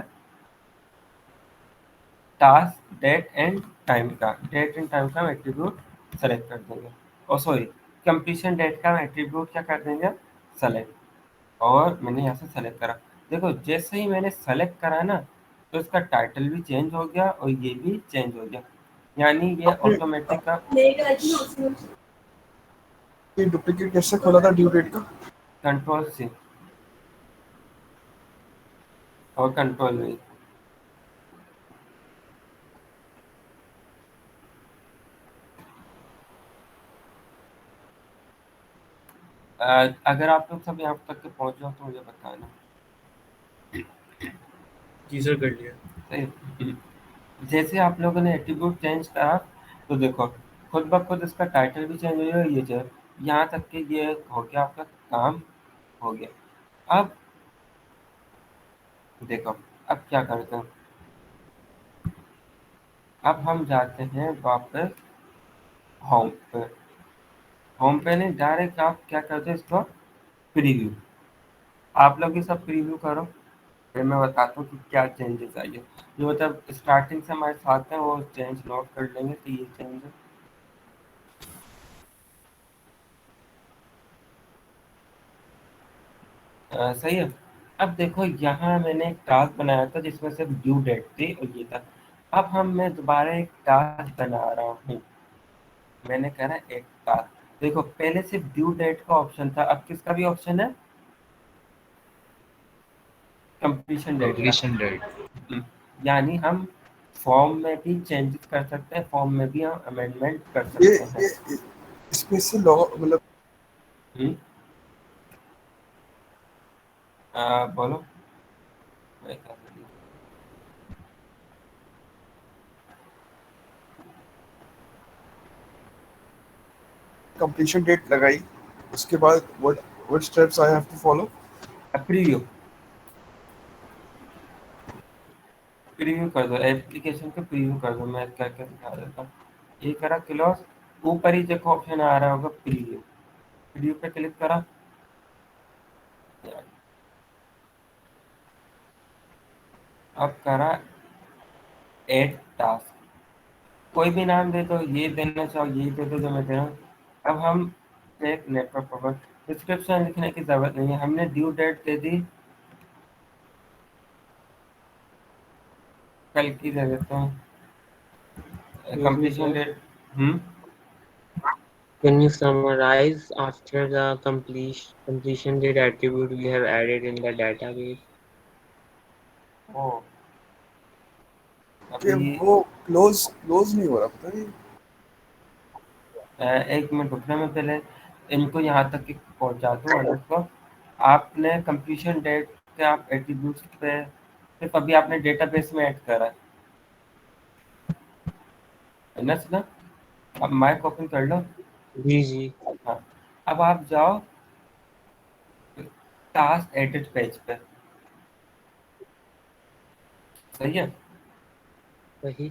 Speaker 1: टास्क डेट एंड टाइम का, डेट एंड टाइम का हम एट्रीब्यूट सेलेक्ट कर देंगे। और सॉरी, कंप्लीशन डेट का हम एट्रीब्यूट क्या कर देंगे, सेलेक्ट। और मैंने यहाँ से सेलेक्ट करा, देखो जैसे ही मैंने सेलेक्ट करा ना, तो इसका टाइटल भी चेंज हो गया और ये भी चेंज हो गया, यानी ये
Speaker 4: आपने
Speaker 1: ऑटोमेटिक का
Speaker 4: ये डुप्लीकेट कैसे खोला था ड्यू डेट का?
Speaker 1: कंट्रोल सी और कंट्रोल वी। अगर आप लोग सब यहाँ तक के पहुँच जाओ तो मुझे बताना।
Speaker 5: जी सर, कर लिया।
Speaker 1: सही। जैसे आप लोगों ने एट्रीब्यूट चेंज करा, तो देखो खुद ब खुद इसका टाइटल भी चेंज हो गया, ये जो यहाँ तक कि ये हो गया, आपका काम हो गया। अब देखो, अब क्या करते हैं, अब हम जाते हैं वापस होम पे। होम पे नहीं, डायरेक्ट आप क्या करते हैं, इसको प्रीव्यू। आप लोग ये सब प्रीव्यू करो, फिर मैं बताता हूँ कि क्या चेंजेस आइए। जो मतलब स्टार्टिंग से हमारे साथ हैं वो चेंज नोट कर लेंगे कि ये चेंज है। सही है। अब देखो यहाँ मैंने एक टास्क बनाया था जिसमें सिर्फ ड्यू डेट थी और ये था। अब मैं दोबारा एक टास्क बना रहा हूँ। मैंने कहा ना एक टास्क, देखो पहले सिर्फ ड्यू डेट का ऑप्शन था, अब किसका भी ऑप्शन है, कंप्लीशन डेट का।
Speaker 3: Completion date.
Speaker 1: हम्म, यानी हम फॉर्म में भी चेंजेस कर सकते हैं, फॉर्म में भी हम अमेंडमेंट कर
Speaker 4: ये
Speaker 1: सकते हैं।
Speaker 4: ये इसमें से लॉग मतलब
Speaker 1: हम्म, बोलो। मैं क्या कर रही हूँ?
Speaker 4: कंप्लीशन डेट लगाई, उसके बाद what steps I have to follow?
Speaker 1: Preview, preview कर दो, एप्लीकेशन को प्रीव्यू कर दो, मैं क्या क्या दिखा देता हूँ। ये करा क्लोज, ऊपर ही देखो ऑप्शन आ रहा होगा प्रीव्यू, प्रीव्यू पे क्लिक करा। अब करा एड टास्क, कोई भी नाम दे दो, ये देना चाहो ये दे दो जो मैं दे रहा हूँ। अब हम एक नेटवर्क पर डिस्क्रिप्शन लिखने की जरूरत नहीं है, हमने ड्यू डेट दे दी, कल की दे देता हूँ,
Speaker 2: Excuse me,
Speaker 1: completion
Speaker 2: sir.
Speaker 1: Date.
Speaker 2: Can you summarize after the completion date attribute we have added in the database?
Speaker 1: ओ
Speaker 4: कि
Speaker 1: अभी
Speaker 4: वो क्लोज नहीं हो रहा, पता नहीं।
Speaker 1: एक मिनट रुकना, मैं पहले इनको यहाँ तक पहुँचा दूँ अलर्ट को। आपने कंप्लीशन डेट के आप एट्रीब्यूट्स पे सिर्फ अभी आपने डेटाबेस में ऐड करा है ना सुना। अब माइक ओपन कर लो।
Speaker 2: जी।
Speaker 1: हाँ, अब आप जाओ टास्क एडिट पेज पे, सही है।
Speaker 2: वही।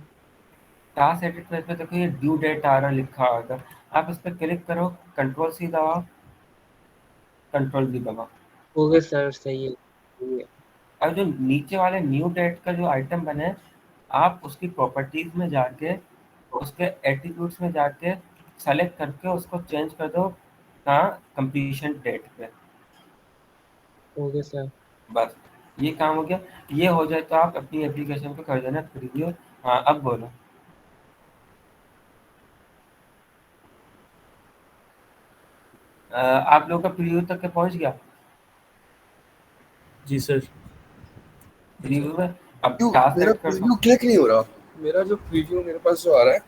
Speaker 1: टास्क एडिट पेज पे देखो ये ड्यू डेट आ रहा लिखा होगा, आप इस पर क्लिक करो, कंट्रोल सी दबाओ, कंट्रोल भी दबाओ।
Speaker 2: ओके सर, सही है, सही है।
Speaker 1: अब जो नीचे वाले न्यू डेट का जो आइटम बने हैं, आप उसकी प्रॉपर्टीज में जाके उसके एट्रीब्यूट्स में जाके सेलेक्ट करके उसको चेंज कर दो कहाँ, कंप्लीशन डेट पे।
Speaker 2: Okay sir.
Speaker 1: बस ये काम हो गया। ये हो जाए तो आप अपनी एप्लीकेशन को कर देना प्रीव्यू। हाँ अब बोलो। आप लोगों का प्रीव्यू तक के पहुंच गया?
Speaker 5: जी सर।
Speaker 6: जी
Speaker 1: प्रीव्यू
Speaker 6: सर।
Speaker 1: में अब
Speaker 4: क्यों
Speaker 1: टास्क
Speaker 4: मेरा
Speaker 1: सेट कर दो।
Speaker 4: प्रीव्यू क्लिक नहीं हो रहा? मेरा जो प्रीव्यू मेरे पास जो आ रहा है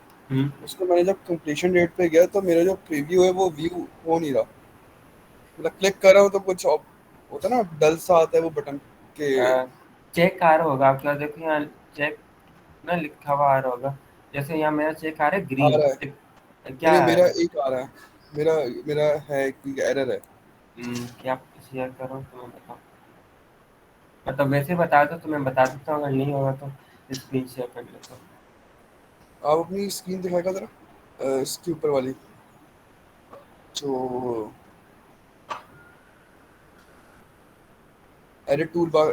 Speaker 4: उसको मैंने जब कंप्लीशन डेट पे गया तो मेरा जो प्रीव्यू है वो व्यू हो नहीं रहा। मतलब क्लिक कर रहा हूँ तो कुछ होता है ना, डल सा आता है वो बटन के।
Speaker 1: चेक आ रहा होगा आपका, देखो यहाँ चेक ना लिखा हुआ आ रहा होगा, जैसे यहाँ मेरा चेक आ रहा है
Speaker 4: आ
Speaker 1: ग्रीन,
Speaker 4: रहा है।
Speaker 1: क्या
Speaker 4: नहीं
Speaker 1: आ
Speaker 4: मेरा
Speaker 1: रहा है?
Speaker 4: एक आ रहा है। मेरा मेरा है कि एरर है।
Speaker 1: क्या शेयर करो तो मैं बताऊँ, मतलब वैसे बता दो तो मैं बता देता हूँ, अगर नहीं होगा तो स्क्रीन शेयर कर लेता हूँ।
Speaker 4: आप अपनी स्क्रीन दिखाएगा जरा, इसके ऊपर वाली जो एडिट टूल बार।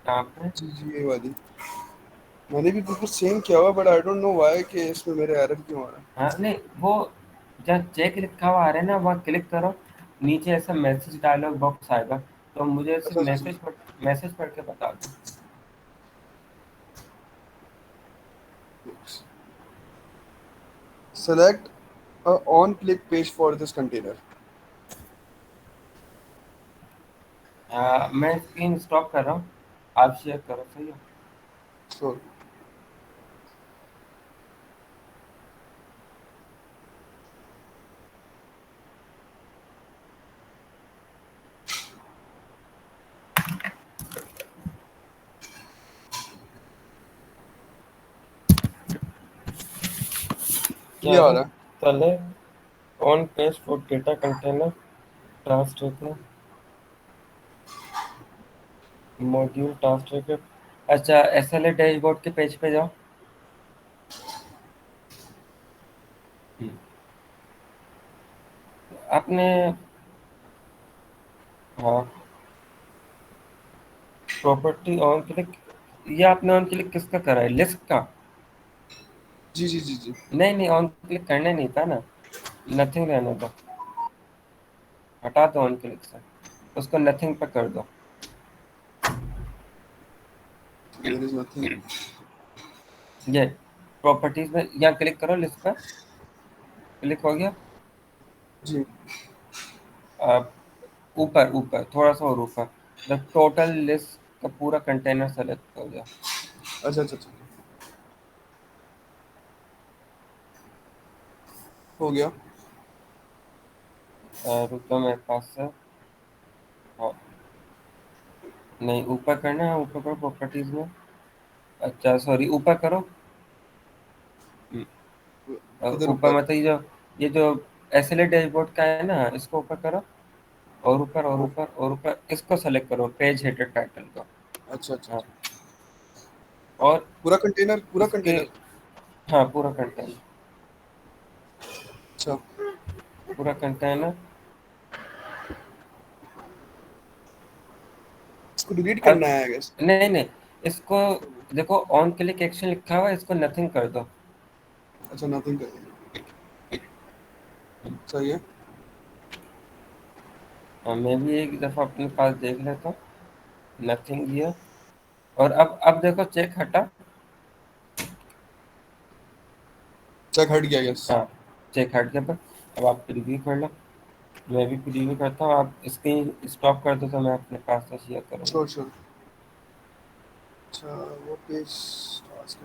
Speaker 1: यहाँ पे
Speaker 4: जी जी ये वाली मैंने भी बिल्कुल सेम किया हुआ, but I don't know why कि इसमें मेरे एरर क्यों आ रहा है।
Speaker 1: हाँ नहीं, वो जब चेक लिखा हुआ आ रहा है ना, वहाँ क्लिक करो, नीचे ऐसा मैसेज डायलॉग बॉक्स आएगा, तो मुझे ऐसे
Speaker 4: अच्छा अच्छा अच्छा।
Speaker 1: मैसेज पढ़ के बता दो।
Speaker 4: Select a on-click page for this container.
Speaker 1: मैं स्क्रीन स्टॉप कर रहा हूँ, आप शेयर करो, सही है।
Speaker 4: So ये
Speaker 1: क्या
Speaker 4: आ
Speaker 1: है?
Speaker 4: रहा है।
Speaker 1: चले on page for data container translator module translator. अच्छा, SLA डैशबोर्ड के पेज पे जाओ। आपने, हाँ, प्रॉपर्टी ऑन क्लिक, ये आपने ऑन क्लिक किसका करा है, लिस्ट का?
Speaker 4: जी जी जी जी।
Speaker 1: नहीं नहीं, ऑन क्लिक करने नहीं था ना, नथिंग रहने दो, हटा दो ऑन क्लिक से, उसको नथिंग पे कर दो।
Speaker 4: There is nothing.
Speaker 1: ये प्रॉपर्टीज में यहाँ क्लिक करो, लिस्ट पे क्लिक हो गया।
Speaker 4: जी।
Speaker 1: ऊपर ऊपर थोड़ा सा और ऊपर, द टोटल लिस्ट का पूरा कंटेनर सेलेक्ट हो गया।
Speaker 4: अच्छा अच्छा अच्छा। हो गया।
Speaker 1: रुको मेरे पास से, हाँ, नहीं ऊपर करना है, ऊपर करो प्रॉपर्टीज में, अच्छा सॉरी ऊपर करो।
Speaker 4: किधर
Speaker 1: ऊपर
Speaker 4: ऊपर?
Speaker 1: मतलब ये जो SLA डैशबोर्ड का है ना, इसको ऊपर करो, और ऊपर और
Speaker 4: हाँ।
Speaker 1: ऊपर और ऊपर, इसको सेलेक्ट करो, पेज हेडर टाइटल को।
Speaker 4: अच्छा अच्छा
Speaker 1: हाँ,
Speaker 4: अच्छा।
Speaker 1: और
Speaker 4: पूरा कंटेनर पूरा
Speaker 1: इसके,
Speaker 4: कंटेनर।
Speaker 1: हाँ पूरा कंटेनर,
Speaker 4: अच्छा।
Speaker 1: पूरा कंटेनर।
Speaker 4: इसको डिलीट
Speaker 1: अब
Speaker 4: करना है आई गेस।
Speaker 1: नहीं नहीं, इसको देखो, ऑन क्लिक एक्शन लिखा हुआ है, इसको नथिंग कर दो।
Speaker 4: अच्छा नथिंग कर देंगे। सही है।
Speaker 1: मैं भी एक दफ़ा अपने पास देख लेता हूँ, नथिंग ये। और अब देखो चेक हटा।
Speaker 4: चेक हट गया यस।
Speaker 1: हाँ, चेक हट गया, पर अब आप प्रीव्यू कर लो, मैं भी प्रीव्यू करता हूँ, आप स्क्रीन स्टॉप कर दो तो मैं अपने पास से शेयर करूँगा।
Speaker 4: Sure sure. अच्छा वो पेज टास्क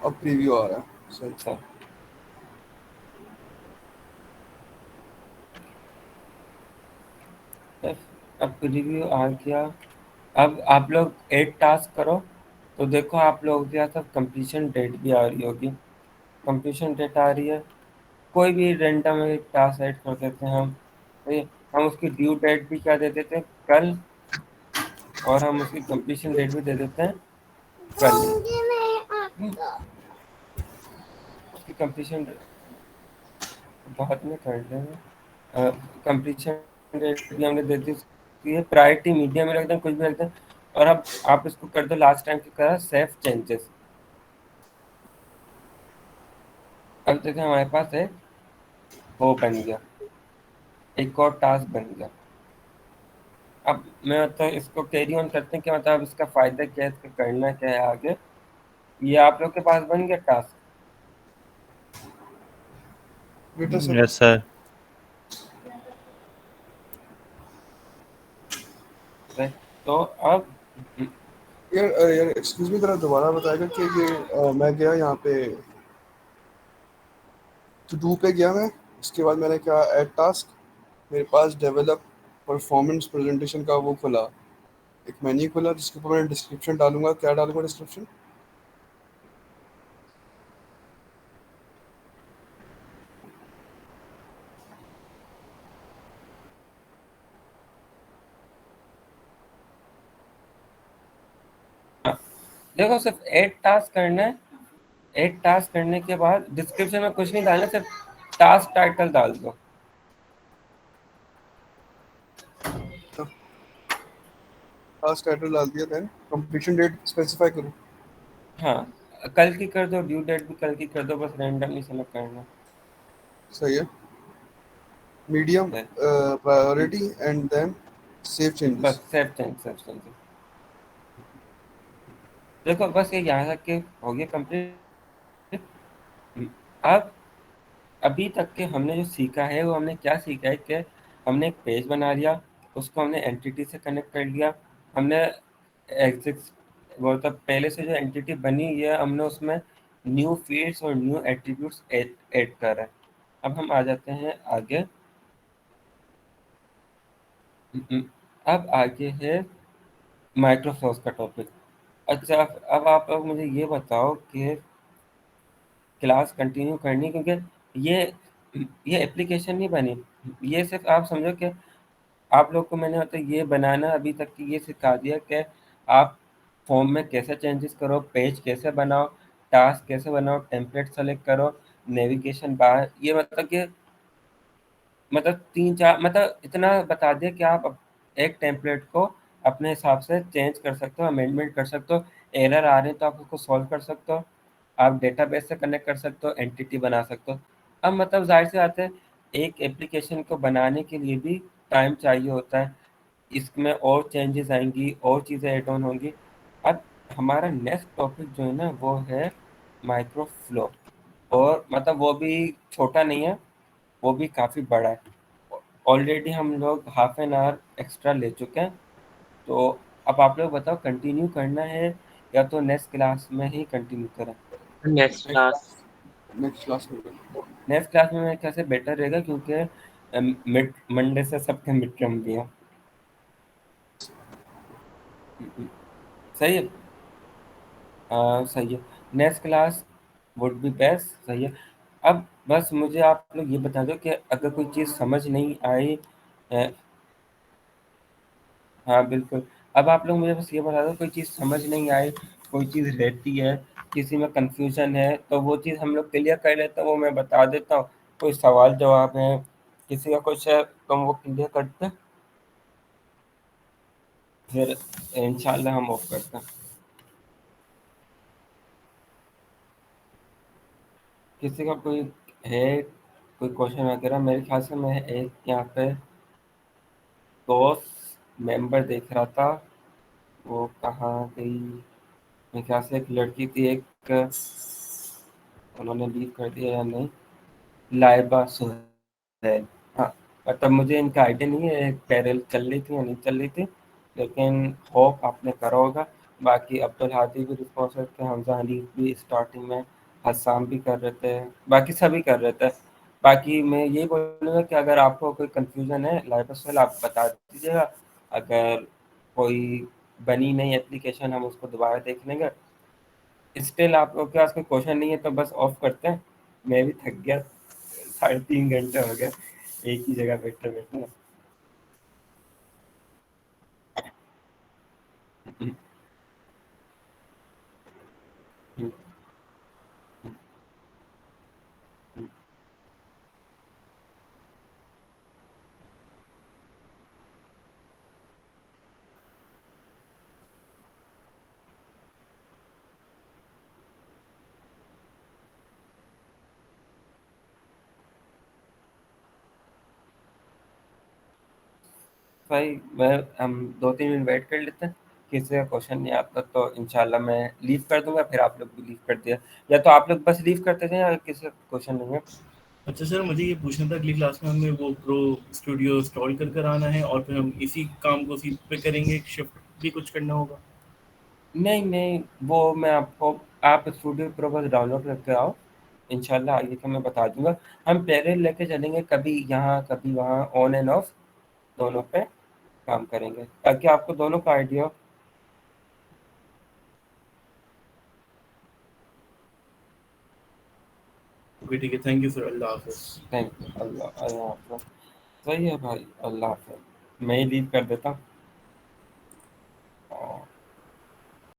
Speaker 4: अब प्रीव्यू आ रहा है सही।
Speaker 1: अच्छा, बस अब प्रीव्यू आ गया। अब आप लोग 8 टास्क करो, तो देखो आप लोगों के यहाँ कंप्लीशन डेट भी आ रही होगी, कंप्लीशन डेट आ रही है। कोई भी रैंडम एक टास्क ऐड कर देते हैं हम, ठीक है? हम उसकी ड्यू डेट भी क्या दे देते हैं, कल, और हम उसकी कंप्लीशन डेट भी दे देते हैं कल ही। उसकी कंप्लीशन बाद में कर लेंगे, कंप्लीशन डेट भी हमने दे दी, ये प्रायोरिटी मीडियम में रख दें, कुछ भी रख दें। और अब आप इसको कर दो लास्ट टाइम की तरह सेव चेंजेस। अब देखें हमारे पास है, वो बन गया, एक और टास्क बन गया। अब मैं मतलब इसको कैरी ऑन करते हैं कि मतलब इसका फायदा क्या है, इसका करना क्या है आगे। ये आप लोग के पास बन गया टास्क।
Speaker 4: बेटा सर।
Speaker 5: Yes sir.
Speaker 1: तो अब
Speaker 4: यार एक्सक्यूज मी, जरा दोबारा बताएगा कि ये मैं गया यहाँ पे टू डू पे गया मैं, उसके बाद मैंने क्या ऐड टास्क, मेरे पास डेवलप परफॉर्मेंस प्रेजेंटेशन का वो खुला, एक मेन्यू खुला जिसके ऊपर मैं डिस्क्रिप्शन डालूंगा। क्या डालूंगा डिस्क्रिप्शन?
Speaker 1: देखो सिर्फ ऐड टास्क करना है। ऐड टास्क करने के बाद डिस्क्रिप्शन में कुछ नहीं डालना, सिर्फ टास्क टाइटल डाल दो।
Speaker 4: टास्क टाइटल डाल दिया, देन कंप्लीशन डेट स्पेसिफाई करूँ?
Speaker 1: हाँ, कल की कर दो, ड्यू डेट भी कल की कर दो, बस रैंडमली सेलेक्ट करना
Speaker 4: सही है। मीडियम
Speaker 1: है।
Speaker 4: प्रायोरिटी एंड देन सेव
Speaker 1: बस
Speaker 4: चेंजेस।
Speaker 1: Save change. देखो बस ये यहाँ तक के हो गया कंप्लीट। अब अभी तक के हमने जो सीखा है वो हमने क्या सीखा है कि हमने एक पेज बना लिया, उसको हमने एंटिटी से कनेक्ट कर लिया, हमने एग्जिस्ट वो तब पहले से जो एंटिटी बनी है हमने उसमें न्यू फील्ड्स और न्यू एट्रीब्यूट्स ऐड करा है। अब हम आ जाते हैं आगे। अब आगे है माइक्रोसॉफ्ट का टॉपिक। अच्छा, अब आप लोग मुझे ये बताओ कि क्लास कंटिन्यू करनी, क्योंकि ये ये एप्लीकेशन नहीं बनी, ये सिर्फ आप समझो कि आप लोग को मैंने मतलब ये बनाना अभी तक की ये सिखा दिया कि आप फॉर्म में कैसे चेंजेस करो, पेज कैसे बनाओ, टास्क कैसे बनाओ, टेम्पलेट सेलेक्ट करो, नेविगेशन बार, ये मतलब कि मतलब 3-4 मतलब इतना बता दिया कि आप एक टेम्पलेट को अपने हिसाब से चेंज कर सकते हो, अमेंडमेंट कर सकते हो, एरर आ रहे हैं तो आप उसको सॉल्व कर सकते हो, आप डेटाबेस से कनेक्ट कर सकते हो, एंटिटी बना सकते हो। अब मतलब ज़ाहिर सी बात है, एक एप्लीकेशन को बनाने के लिए भी टाइम चाहिए होता है, इसमें और चेंजेस आएंगी, और चीज़ें ऐड ऑन होंगी। अब हमारा नेक्स्ट टॉपिक जो है ना वो है माइक्रो फ्लो, और मतलब वो भी छोटा नहीं है, वो भी काफ़ी बड़ा है। ऑलरेडी हम लोग हाफ एन आवर एक्स्ट्रा ले चुके हैं। तो अब आप लोग बताओ कंटिन्यू करना है या तो नेक्स्ट क्लास में ही कंटिन्यू करें।
Speaker 2: Next class.
Speaker 4: नेक्स्ट क्लास में।
Speaker 1: नेक्स्ट क्लास में मेरे ख्याल से बेटर रहेगा, क्योंकि मिड मंडे से सबके मिड टर्म भी है। सही है। सही है। Next class would be best. सही है। अब बस मुझे आप लोग ये बता दो कि अगर कोई चीज़ समझ नहीं आई, अ, हाँ बिल्कुल। अब आप लोग मुझे बस ये बता दो, कोई चीज़ समझ नहीं आई, कोई चीज़ रहती है, किसी में कन्फ्यूजन है, तो वो चीज़ हम लोग क्लियर कर लेते हैं, वो मैं बता देता हूँ। कोई सवाल जवाब है, किसी का कुछ है तो हम वो क्लियर करते हैं, फिर इंशाल्लाह हम ऑफ करते हैं। किसी का कोई है कोई क्वेश्चन वगैरह? मेरे ख्याल से मैं एक यहाँ पे दोस्त मेंबर देख रहा था, वो कहाँ गई? मेरे ख्याल से एक लड़की थी, एक उन्होंने लीव कर दिया या नहीं, लाइबा सुहैल। हाँ, मतलब मुझे इनका आइडिया नहीं है पैरल चल रही थी या नहीं चल रही थी, लेकिन होप आपने करा होगा। बाकी अब्दुल हादी भी रिस्पॉन्सिबल थे, हमजा हनीफ भी स्टार्टिंग में, हसाम भी कर रहे थे, बाकी सभी कर रहे थे। बाकी मैं यही बोलूँगा कि अगर आपको कोई कन्फ्यूज़न है लाइबा सुहैल आप बता दीजिएगा। अगर कोई बनी नहीं एप्लीकेशन हम उसको दोबारा देख लेंगे। स्टिल आप लोग के पास कोई क्वेश्चन नहीं है तो बस ऑफ करते हैं। मैं भी थक गया, 3.5 घंटे हो गए एक ही जगह बैठे बैठे। भाई मैं हम 2-3 मिनट वेट कर लेते हैं, किसी का क्वेश्चन नहीं आता तो इंशाल्लाह मैं लीव कर दूंगा, फिर आप लोग भी लीव कर दिया, या तो आप लोग बस लीव करते थे या किसी का क्वेश्चन नहीं है।
Speaker 5: अच्छा सर, मुझे ये पूछना था, अगली क्लास में हमें वो प्रो स्टूडियो इंस्टॉल कर कर आना है और फिर हम इसी काम को उसी पे करेंगे, शिफ्ट भी कुछ करना होगा?
Speaker 1: नहीं नहीं, वो मैं आपको, आप स्टूडियो प्रो बस डाउनलोड करके आओ, इंशाल्लाह आगे का मैं बता दूंगा। हम पहले लेके चलेंगे, कभी यहाँ कभी वहाँ, ऑन एंड ऑफ दोनों पे काम करेंगे ताकि आपको दोनों का आइडिया हो।
Speaker 5: ओके ठीक है, थैंक यू सर, अल्लाह हाफिज़।
Speaker 1: Thank you. अल्लाह अल्लाह हाफ़िज़। सही है भाई, अल्लाह हाफ़िज़। मैं ही लीव कर देता हूँ।